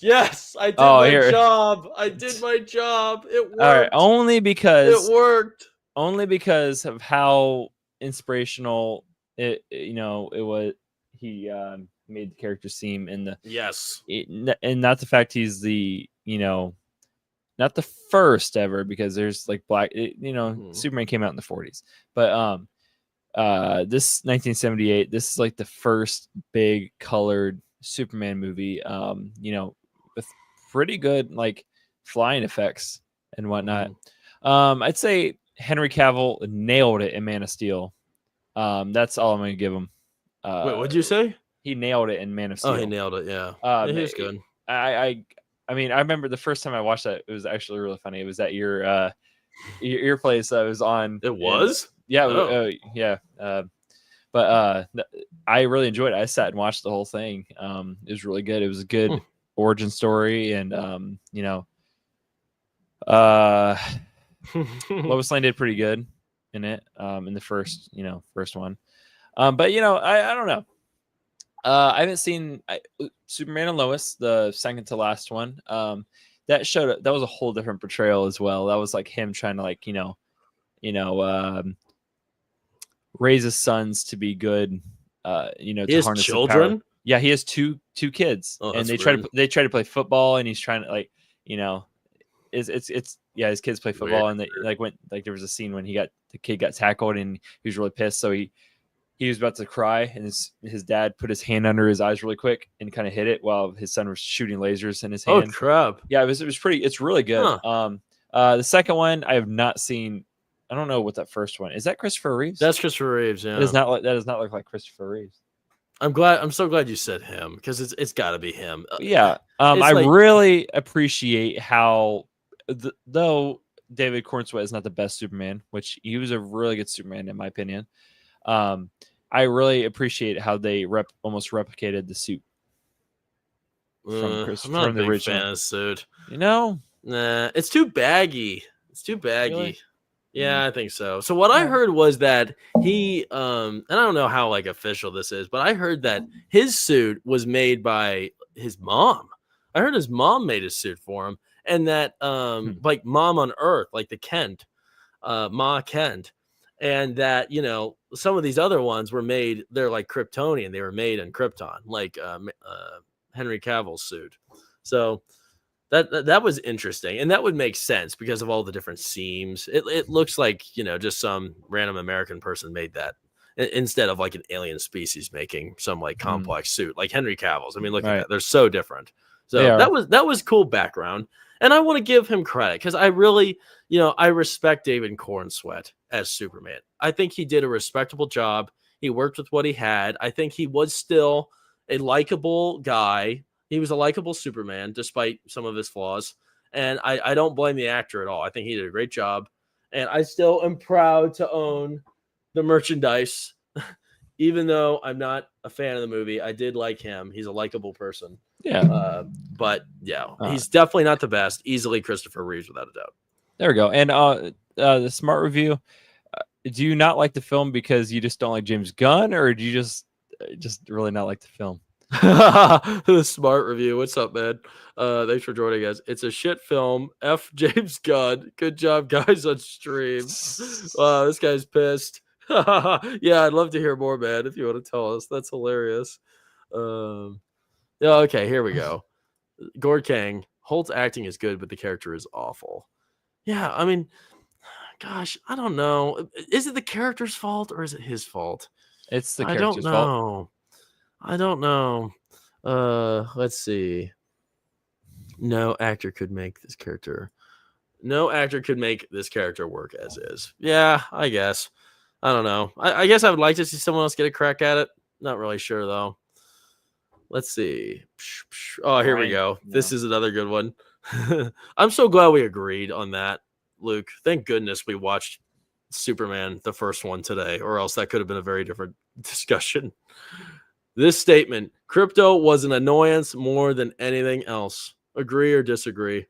I did Oh, my here. job. I did my job. It worked. All right, It worked. only because of how inspirational it was. He made the character seem in the Yes. and not the fact he's the not the first ever, because there's like Superman came out in the 40s, but this 1978, this is like the first big colored Superman movie, with pretty good like flying effects and whatnot. I'd say Henry Cavill nailed it in Man of Steel. That's all I'm gonna give him. Wait, what'd you say? He nailed it in Man of Steel. Oh, he nailed it. Yeah, yeah, he was good. I mean, I remember the first time I watched that, it was actually really funny. It was at your place. I was on. It was? Yeah, Oh. yeah. But I really enjoyed it. I sat and watched the whole thing. It was really good. It was a good origin story, and Lois Lane did pretty good in it, in the first one. But I don't know. I haven't seen Superman and Lois, the second to last one. That was a whole different portrayal as well. That was like him trying to raise his sons to be good. He to has harness the power. children. Yeah, he has two kids, Oh, and that's they try to play football, and he's trying to his kids play football, Weird. and there was a scene when the kid got tackled, and he was really pissed, so he was about to cry, and his dad put his hand under his eyes really quick and kind of hit it while his son was shooting lasers in his hand. Oh crap! Yeah, it was pretty. It's really good. Huh. The second one I have not seen. I don't know what that first one is. That Christopher Reeves? That's Christopher Reeves. Yeah, that does not look like Christopher Reeves. I'm so glad you said him because it's got to be him. Yeah. I really appreciate how, though David Cornsweet is not the best Superman, which he was a really good Superman in my opinion. I really appreciate how they almost replicated the suit I'm not a big original fan of the suit. Nah, it's too baggy. It's too baggy. Really? Yeah, I think so. So what I heard was that he and I don't know how official this is, but I heard that his suit was made by his mom. I heard his mom made his suit for him, and that like Mom on Earth, like the Kent, Ma Kent, and that some of these other ones were made. They're like Kryptonian. They were made in Krypton, like Henry Cavill's suit. So that was interesting, and that would make sense because of all the different seams. It looks like just some random American person made that instead of like an alien species making some complex suit like Henry Cavill's. I mean, look at that; they're so different. So that was cool background, and I want to give him credit because I really I respect David Cornsweet as Superman. I think he did a respectable job. He worked with what he had. I think he was still a likable guy. He was a likable Superman, despite some of his flaws. And I don't blame the actor at all. I think he did a great job. And I still am proud to own the merchandise. Even though I'm not a fan of the movie, I did like him. He's a likable person. Yeah. But yeah, he's definitely not the best. Easily Christopher Reeves, without a doubt. There we go. And the smart review, do you not like the film because you just don't like James Gunn, or do you just really not like the film? The smart review. What's up, man? Thanks for joining us. It's a shit film. F James Gunn. Good job, guys, on stream. Wow, this guy's pissed. Yeah, I'd love to hear more, man, if you want to tell us. That's hilarious. Yeah, okay, here we go. Gord Kang. Holt's acting is good, but the character is awful. Yeah, I mean, gosh, I don't know. Is it the character's fault or is it his fault? It's the character's fault. I don't know. Let's see. No actor could make this character. No actor could make this character work as is. Yeah, I guess. I don't know. I guess I would like to see someone else get a crack at it. Not really sure though. Let's see. Oh, here we go. Yeah. This is another good one. I'm so glad we agreed on that, Luke. Thank goodness we watched Superman, the first one, today, or else that could have been a very different discussion. This statement, crypto was an annoyance more than anything else. Agree or disagree?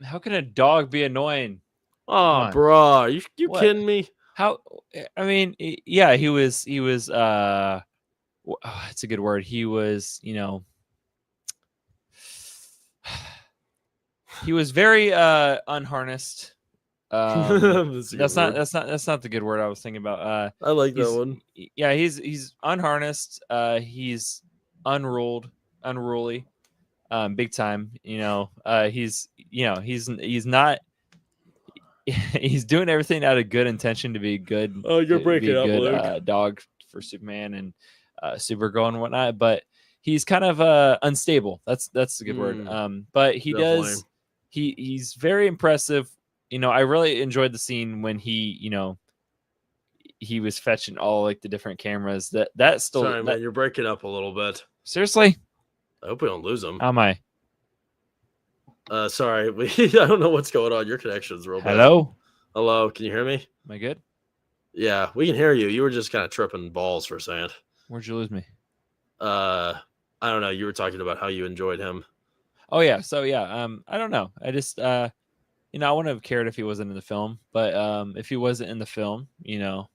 How can a dog be annoying? Oh, bro, you kidding me? How? I mean, yeah, he was. It's a good word. He was, he was very unharnessed. That's not the good word I was thinking about. I like that one. Yeah, he's unharnessed. He's unruly, big time. He's not. He's doing everything out of good intention to be good. Oh, you're breaking up, Luke. Dog for Superman and Supergirl and whatnot, but he's kind of unstable. That's a good word. But he definitely does. He's very impressive. I really enjoyed the scene when he was fetching all the different cameras. That's still. Sorry, man, you're breaking up a little bit. Seriously? I hope we don't lose him. How am I? Sorry, I don't know what's going on. Your connection's real bad. Hello, can you hear me? Am I good? Yeah, we can hear you. You were just kind of tripping balls for a second. Where'd you lose me? I I don't know. You were talking about how you enjoyed him. Oh yeah, so yeah, I don't know. I just you know, I wouldn't have cared if he wasn't in the film, but if he wasn't in the film, you know,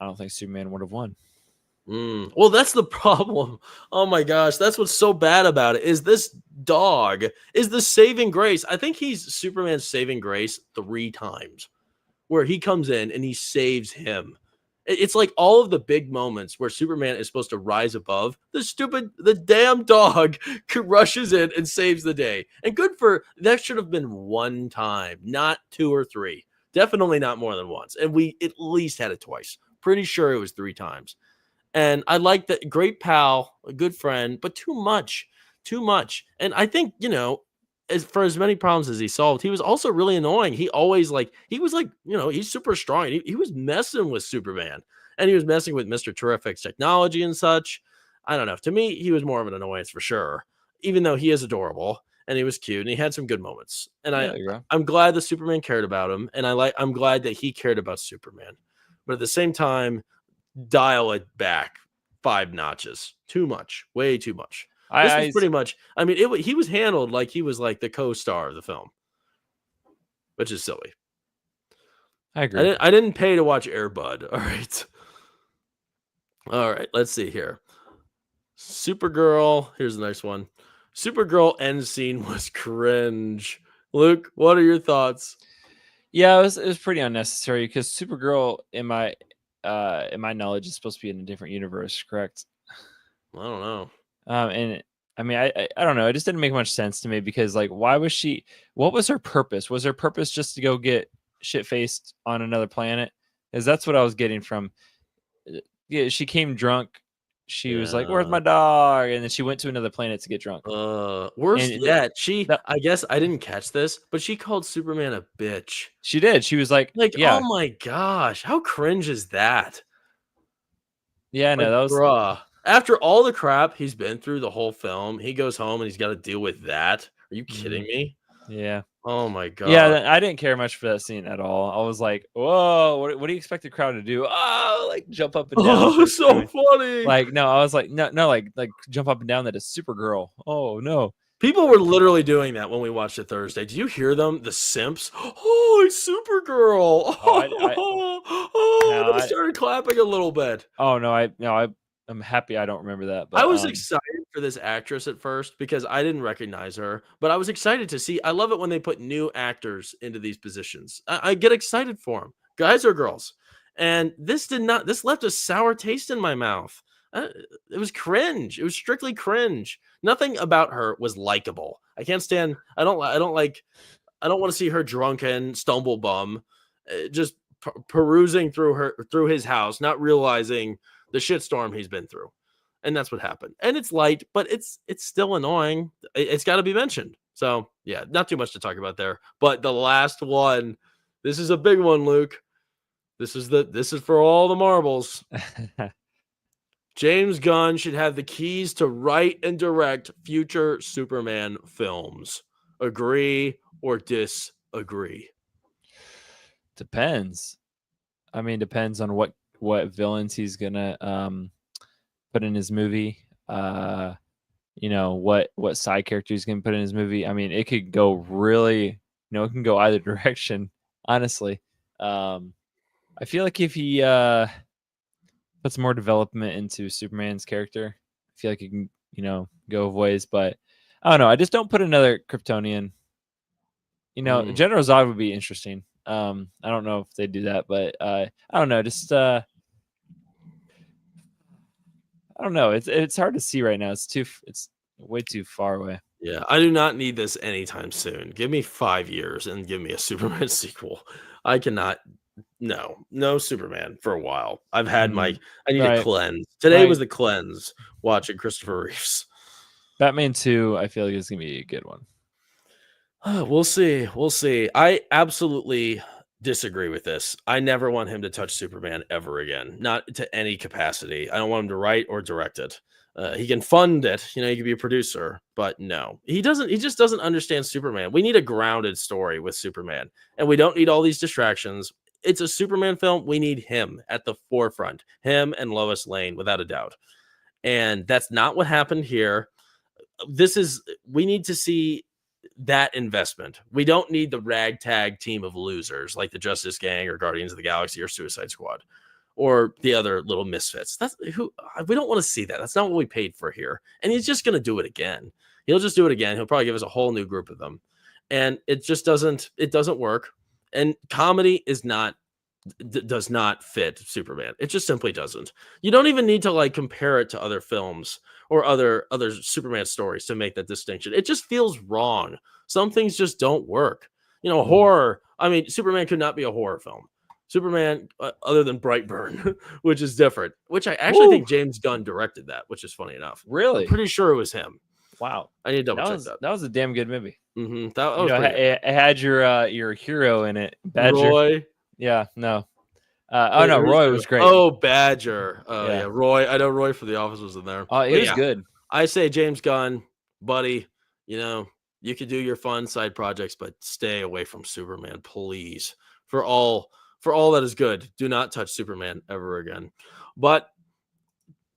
I don't think Superman would have won. Well, that's the problem. Oh my gosh, that's what's so bad about it. Is this dog is the saving grace? I think he's Superman's saving grace 3 times, where he comes in and he saves him. It's like all of the big moments where Superman is supposed to rise above. The damn dog rushes in and saves the day. And good for that. Should have been 1 time, not 2 or 3. Definitely not more than once. And we at least had it twice. Pretty sure it was 3 times. And I like that, great pal, a good friend, but too much, too much. And I think, as many problems as he solved, he was also really annoying. He always he was he's super strong. He was messing with Superman, and he was messing with Mr. Terrific's technology and such. I don't know. To me, he was more of an annoyance for sure, even though he is adorable and he was cute and he had some good moments. And I'm glad the Superman cared about him. And I'm glad that he cared about Superman. But at the same time, dial it back 5 notches. Too much, way too much. This was pretty much. I mean, he was handled like he was like the co-star of the film, which is silly. I agree. I didn't pay to watch Air Bud. All right. Let's see here. Supergirl. Here's the next one. Supergirl end scene was cringe. Luke, what are your thoughts? Yeah, it was pretty unnecessary because Supergirl, in my knowledge, is supposed to be in a different universe, correct? I don't know. And I mean, I don't know. It just didn't make much sense to me because, like, why was she? What was her purpose? Was her purpose just to go get shit faced on another planet? Because that's what I was getting from. Yeah, she came drunk. She was like, "Where's my dog?" And then she went to another planet to get drunk. Worse yet, I guess I didn't catch this, but she called Superman a bitch. She did. She was like, oh my gosh, how cringe is that? Yeah, no, that was bruh. After all the crap he's been through the whole film, he goes home and he's got to deal with that. Are you kidding me? Yeah. Oh my god. Yeah, I didn't care much for that scene at all. I was like, "Whoa, what do you expect the crowd to do? Oh, like jump up and down." Oh, so funny. Like, no, I was like, no, like jump up and down. That is Supergirl. Oh no. People were literally doing that when we watched it Thursday. Do you hear them? The simps. Oh, it's Supergirl. They started clapping a little bit. Oh no, I'm happy I don't remember that. But I was excited for this actress at first because I didn't recognize her, but I was excited to see. I love it when they put new actors into these positions. I get excited for them, guys or girls. And this left a sour taste in my mouth. It was cringe. It was strictly cringe. Nothing about her was likable. I can't stand. I don't want to see her drunken stumble bum, just perusing through his house, not realizing the shitstorm he's been through. And that's what happened. And it's light, but it's still annoying. It's got to be mentioned. So yeah, not too much to talk about there. But the last one, this is a big one, Luke. This is for all the marbles. James Gunn should have the keys to write and direct future Superman films. Agree or disagree? Depends. I mean, depends on what villains he's gonna put in his movie. What side character he's gonna put in his movie. I mean, it could go really, it can go either direction. Honestly, I feel like if he puts more development into Superman's character, I feel like it can, go ways. But I don't know. I just don't put another Kryptonian. General Zod would be interesting. I don't know if they do that, but I don't know. Just I don't know. It's hard to see right now. It's way too far away. Yeah, I do not need this anytime soon. Give me 5 years and give me a Superman sequel. I cannot. No Superman for a while. I've had I need a cleanse. Today was the cleanse watching Christopher Reeves. Batman 2, I feel like it's going to be a good one. We'll see. I absolutely disagree with this. I never want him to touch Superman ever again. Not to any capacity. I don't want him to write or direct it. He can fund it. He can be a producer, but no. He just doesn't understand Superman. We need a grounded story with Superman, and we don't need all these distractions. It's a Superman film. We need him at the forefront. Him and Lois Lane, without a doubt. And that's not what happened here. We need to see that investment. We don't need the ragtag team of losers like the Justice Gang or Guardians of the Galaxy or Suicide Squad or the other little misfits. We don't want to see that. That's not what we paid for here. And he's just going to do it again. He'll just do it again. He'll probably give us a whole new group of them. And it just doesn't work. And comedy does not fit Superman. It just simply doesn't. You don't even need to like compare it to other films or other Superman stories to make that distinction. It just feels wrong. Some things just don't work. Horror. I mean, Superman could not be a horror film. Superman, other than Brightburn, which is different, which I actually think James Gunn directed that, which is funny enough. Really? I'm pretty sure it was him. Wow. I need to double check that. That was a damn good movie. Mm-hmm. That was it had your hero in it, Badger. Roy. Yeah, no. No, Roy was great. Oh, Badger. Yeah, Roy. I know Roy from The Office was in there. Oh, it was good. I say James Gunn, buddy, you could do your fun side projects, but stay away from Superman, please. For all that is good, do not touch Superman ever again. But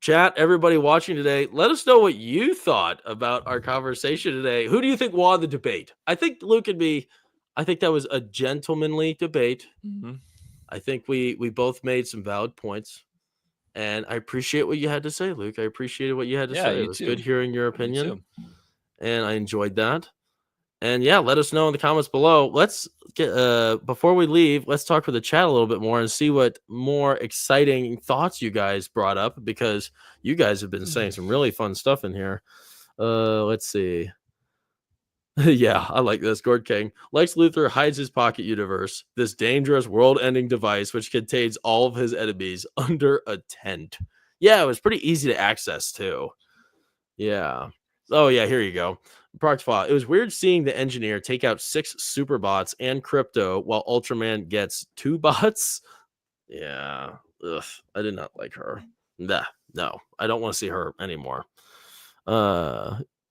chat, everybody watching today, let us know what you thought about our conversation today. Who do you think won the debate? I think Luke and me, I think that was a gentlemanly debate. Mm-hmm. I think we both made some valid points. And I appreciate what you had to say, Luke. I appreciated what you had to say. It was good hearing your opinion. And I enjoyed that. And yeah, let us know in the comments below. Let's get before we leave, let's talk with the chat a little bit more and see what more exciting thoughts you guys brought up, because you guys have been saying some really fun stuff in here. Let's see. Yeah, I like this. Gord King. Lex Luthor hides his pocket universe, this dangerous world-ending device which contains all of his enemies under a tent. Yeah, it was pretty easy to access too. Yeah. Oh yeah, here you go. Proctify. It was weird seeing the engineer take out 6 superbots and Crypto while Ultraman gets 2 bots. Yeah. Ugh, I did not like her. Nah, no, I don't want to see her anymore.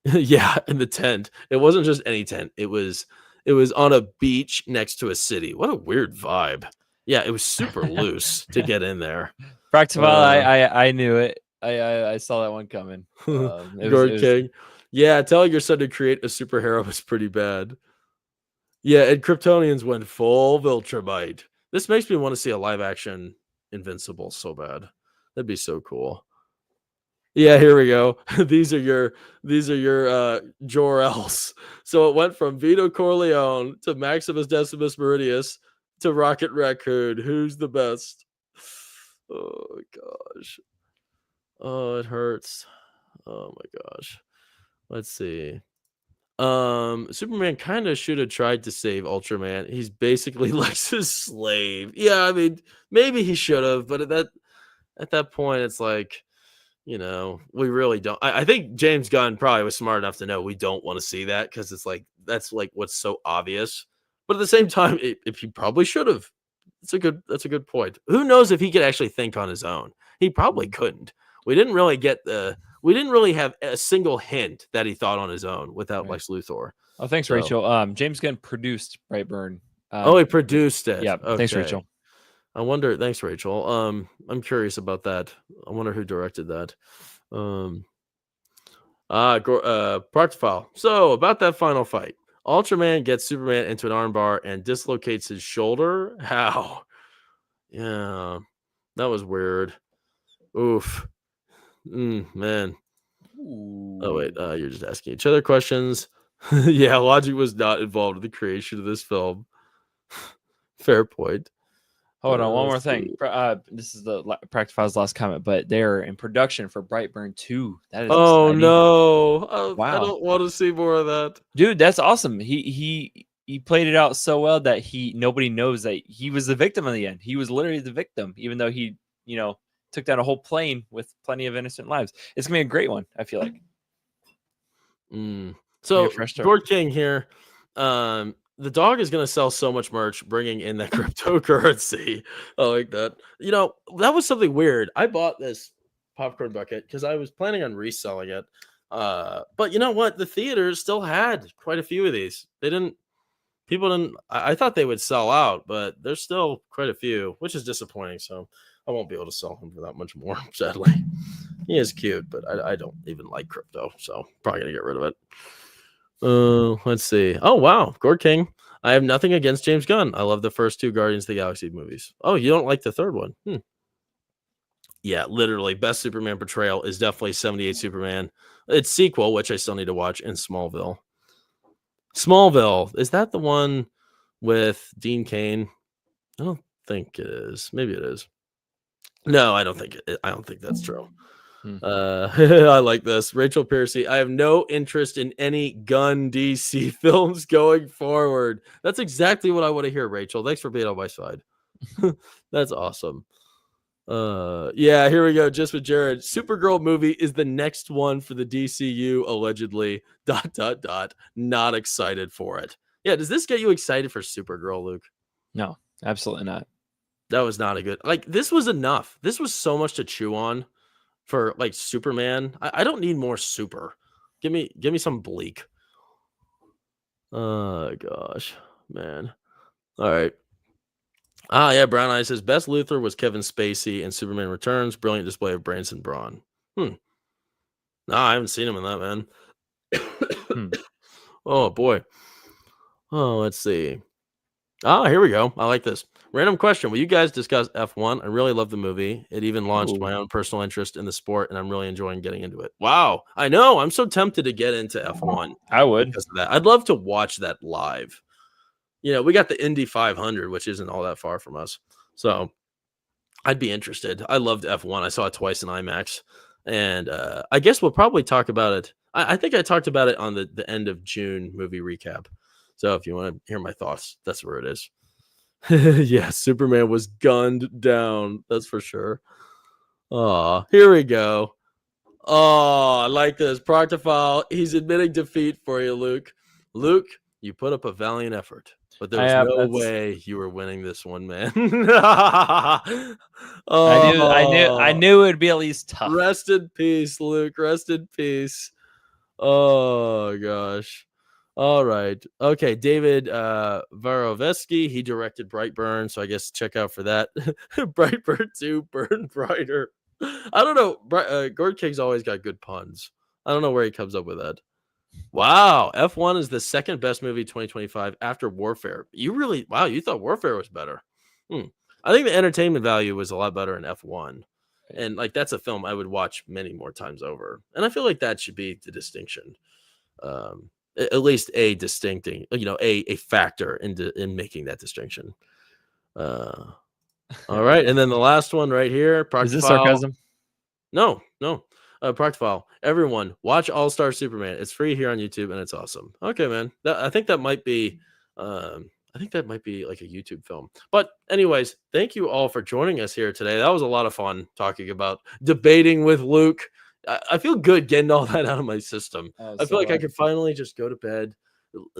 Yeah, in the tent. It wasn't just any tent. It was on a beach next to a city. What a weird vibe. Yeah, it was super loose to get in there. Practical, I knew it. I saw that one coming. King. Yeah, telling your son to create a superhero was pretty bad. Yeah, and Kryptonians went full Viltrumite. This makes me want to see a live action Invincible so bad. That'd be so cool. Yeah, here we go. These are your Jor-Els. So it went from Vito Corleone to Maximus Decimus Meridius to Rocket Raccoon. Who's the best? Oh gosh. Oh, it hurts. Oh my gosh. Let's see. Superman kind of should have tried to save Ultraman. He's basically Lex's slave. Yeah, I mean, maybe he should have, but at that point, it's like, we really don't. I think James Gunn probably was smart enough to know we don't want to see that, because it's like that's like what's so obvious. But at the same time, if he probably should have. That's a good point. Who knows if he could actually think on his own? He probably couldn't. We didn't really have a single hint that he thought on his own without Lex Luthor. Oh, thanks, Rachel. James Gunn produced Brightburn. He produced it. Yeah. Okay. Thanks, Rachel. I wonder. Thanks, Rachel. I'm curious about that. I wonder who directed that. Proctifile. So about that final fight, Ultraman gets Superman into an armbar and dislocates his shoulder. How? Yeah, that was weird. Oof. Man. Ooh. Oh wait, you're just asking each other questions. Yeah, logic was not involved in the creation of this film. Fair point. Hold on, one more thing. This is the Practifile's last comment, but they're in production for Brightburn 2. That is exciting. No! Wow. I don't want to see more of that, dude. That's awesome. He played it out so well that nobody knows that he was the victim in the end. He was literally the victim, even though he took down a whole plane with plenty of innocent lives. It's gonna be a great one, I feel like. So Gord King here. The dog is going to sell so much merch bringing in that cryptocurrency. I like that. That was something weird. I bought this popcorn bucket because I was planning on reselling it. But you know what? The theaters still had quite a few of these. I thought they would sell out, but there's still quite a few, which is disappointing. So I won't be able to sell them for that much more, sadly. He is cute, but I don't even like crypto, so probably gonna get rid of it. Let's see. Oh wow, Gord King. I have nothing against James Gunn. I love the first 2 Guardians of the Galaxy movies. Oh, you don't like the third one? Yeah, literally, best Superman portrayal is definitely 78 Superman. Its sequel, which I still need to watch, in Smallville. Smallville, is that the one with Dean Cain? I don't think it is. Maybe it is. No, I don't think I don't think that's true. I like this. Rachel Piercy. I have no interest in any Gunn DC films going forward. That's exactly what I want to hear, Rachel. Thanks for being on my side. That's awesome. Yeah, here we go. Just with Jared. Supergirl movie is the next one for the DCU, allegedly. ... Not excited for it. Yeah, does this get you excited for Supergirl, Luke? No, absolutely not. That was not a good. Like, this was enough. This was so much to chew on for like Superman. I don't need more super. Give me some bleak. Oh gosh, man. All right. Yeah, Brown Eye says best Luthor was Kevin Spacey in Superman Returns. Brilliant display of brains and brawn. No, I haven't seen him in that, man. Oh boy. Oh, let's see. Here we go. I like this. Random question. Will you guys discuss F1? I really love the movie. It even launched my own personal interest in the sport, and I'm really enjoying getting into it. Wow. I know. I'm so tempted to get into F1. I would. Because of that. I'd love to watch that live. You know, we got the Indy 500, which isn't all that far from us. So I'd be interested. I loved F1. I saw it twice in IMAX. And I guess we'll probably talk about it. I think I talked about it on the end of June movie recap. So if you want to hear my thoughts, that's where it is. Yeah, Superman was gunned down. That's for sure. Oh, here we go. Oh, I like this. Proctafile, he's admitting defeat for you, Luke. Luke, you put up a valiant effort, but there's no way you were winning this one, man. I knew it would be at least tough. Rest in peace, Luke. Rest in peace. Oh gosh. All right. Okay. David Varovesky, he directed Brightburn. So I guess check out for that. Brightburn 2, Burn Brighter. I don't know. Gord King's always got good puns. I don't know where he comes up with that. Wow. F1 is the second best movie 2025 after Warfare. You thought Warfare was better. I think the entertainment value was a lot better in F1. And like that's a film I would watch many more times over. And I feel like that should be the distinction. At least a distincting, a factor in making that distinction. All right, and then the last one right here. Is this sarcasm? No. Proctafile. Everyone, watch All Star Superman. It's free here on YouTube, and it's awesome. Okay, man. I think that might be. I think that might be like a YouTube film. But anyways, thank you all for joining us here today. That was a lot of fun talking about debating with Luke. I feel good getting all that out of my system. I feel like I could finally just go to bed,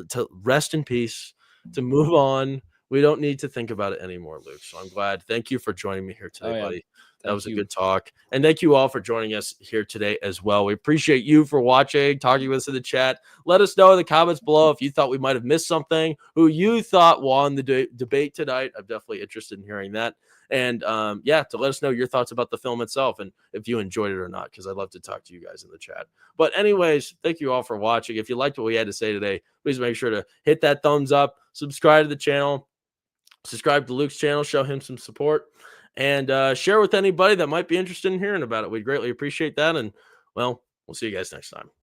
to rest in peace, to move on. We don't need to think about it anymore, Luke. So I'm glad. Thank you for joining me here today, buddy. That was a good talk. And thank you all for joining us here today as well. We appreciate you for watching, talking with us in the chat. Let us know in the comments below if you thought we might have missed something, who you thought won the debate tonight. I'm definitely interested in hearing that. And to let us know your thoughts about the film itself and if you enjoyed it or not, because I'd love to talk to you guys in the chat. But anyways, thank you all for watching. If you liked what we had to say today, please make sure to hit that thumbs up, subscribe to the channel, subscribe to Luke's channel, show him some support, and share with anybody that might be interested in hearing about it. We'd greatly appreciate that. And well, we'll see you guys next time.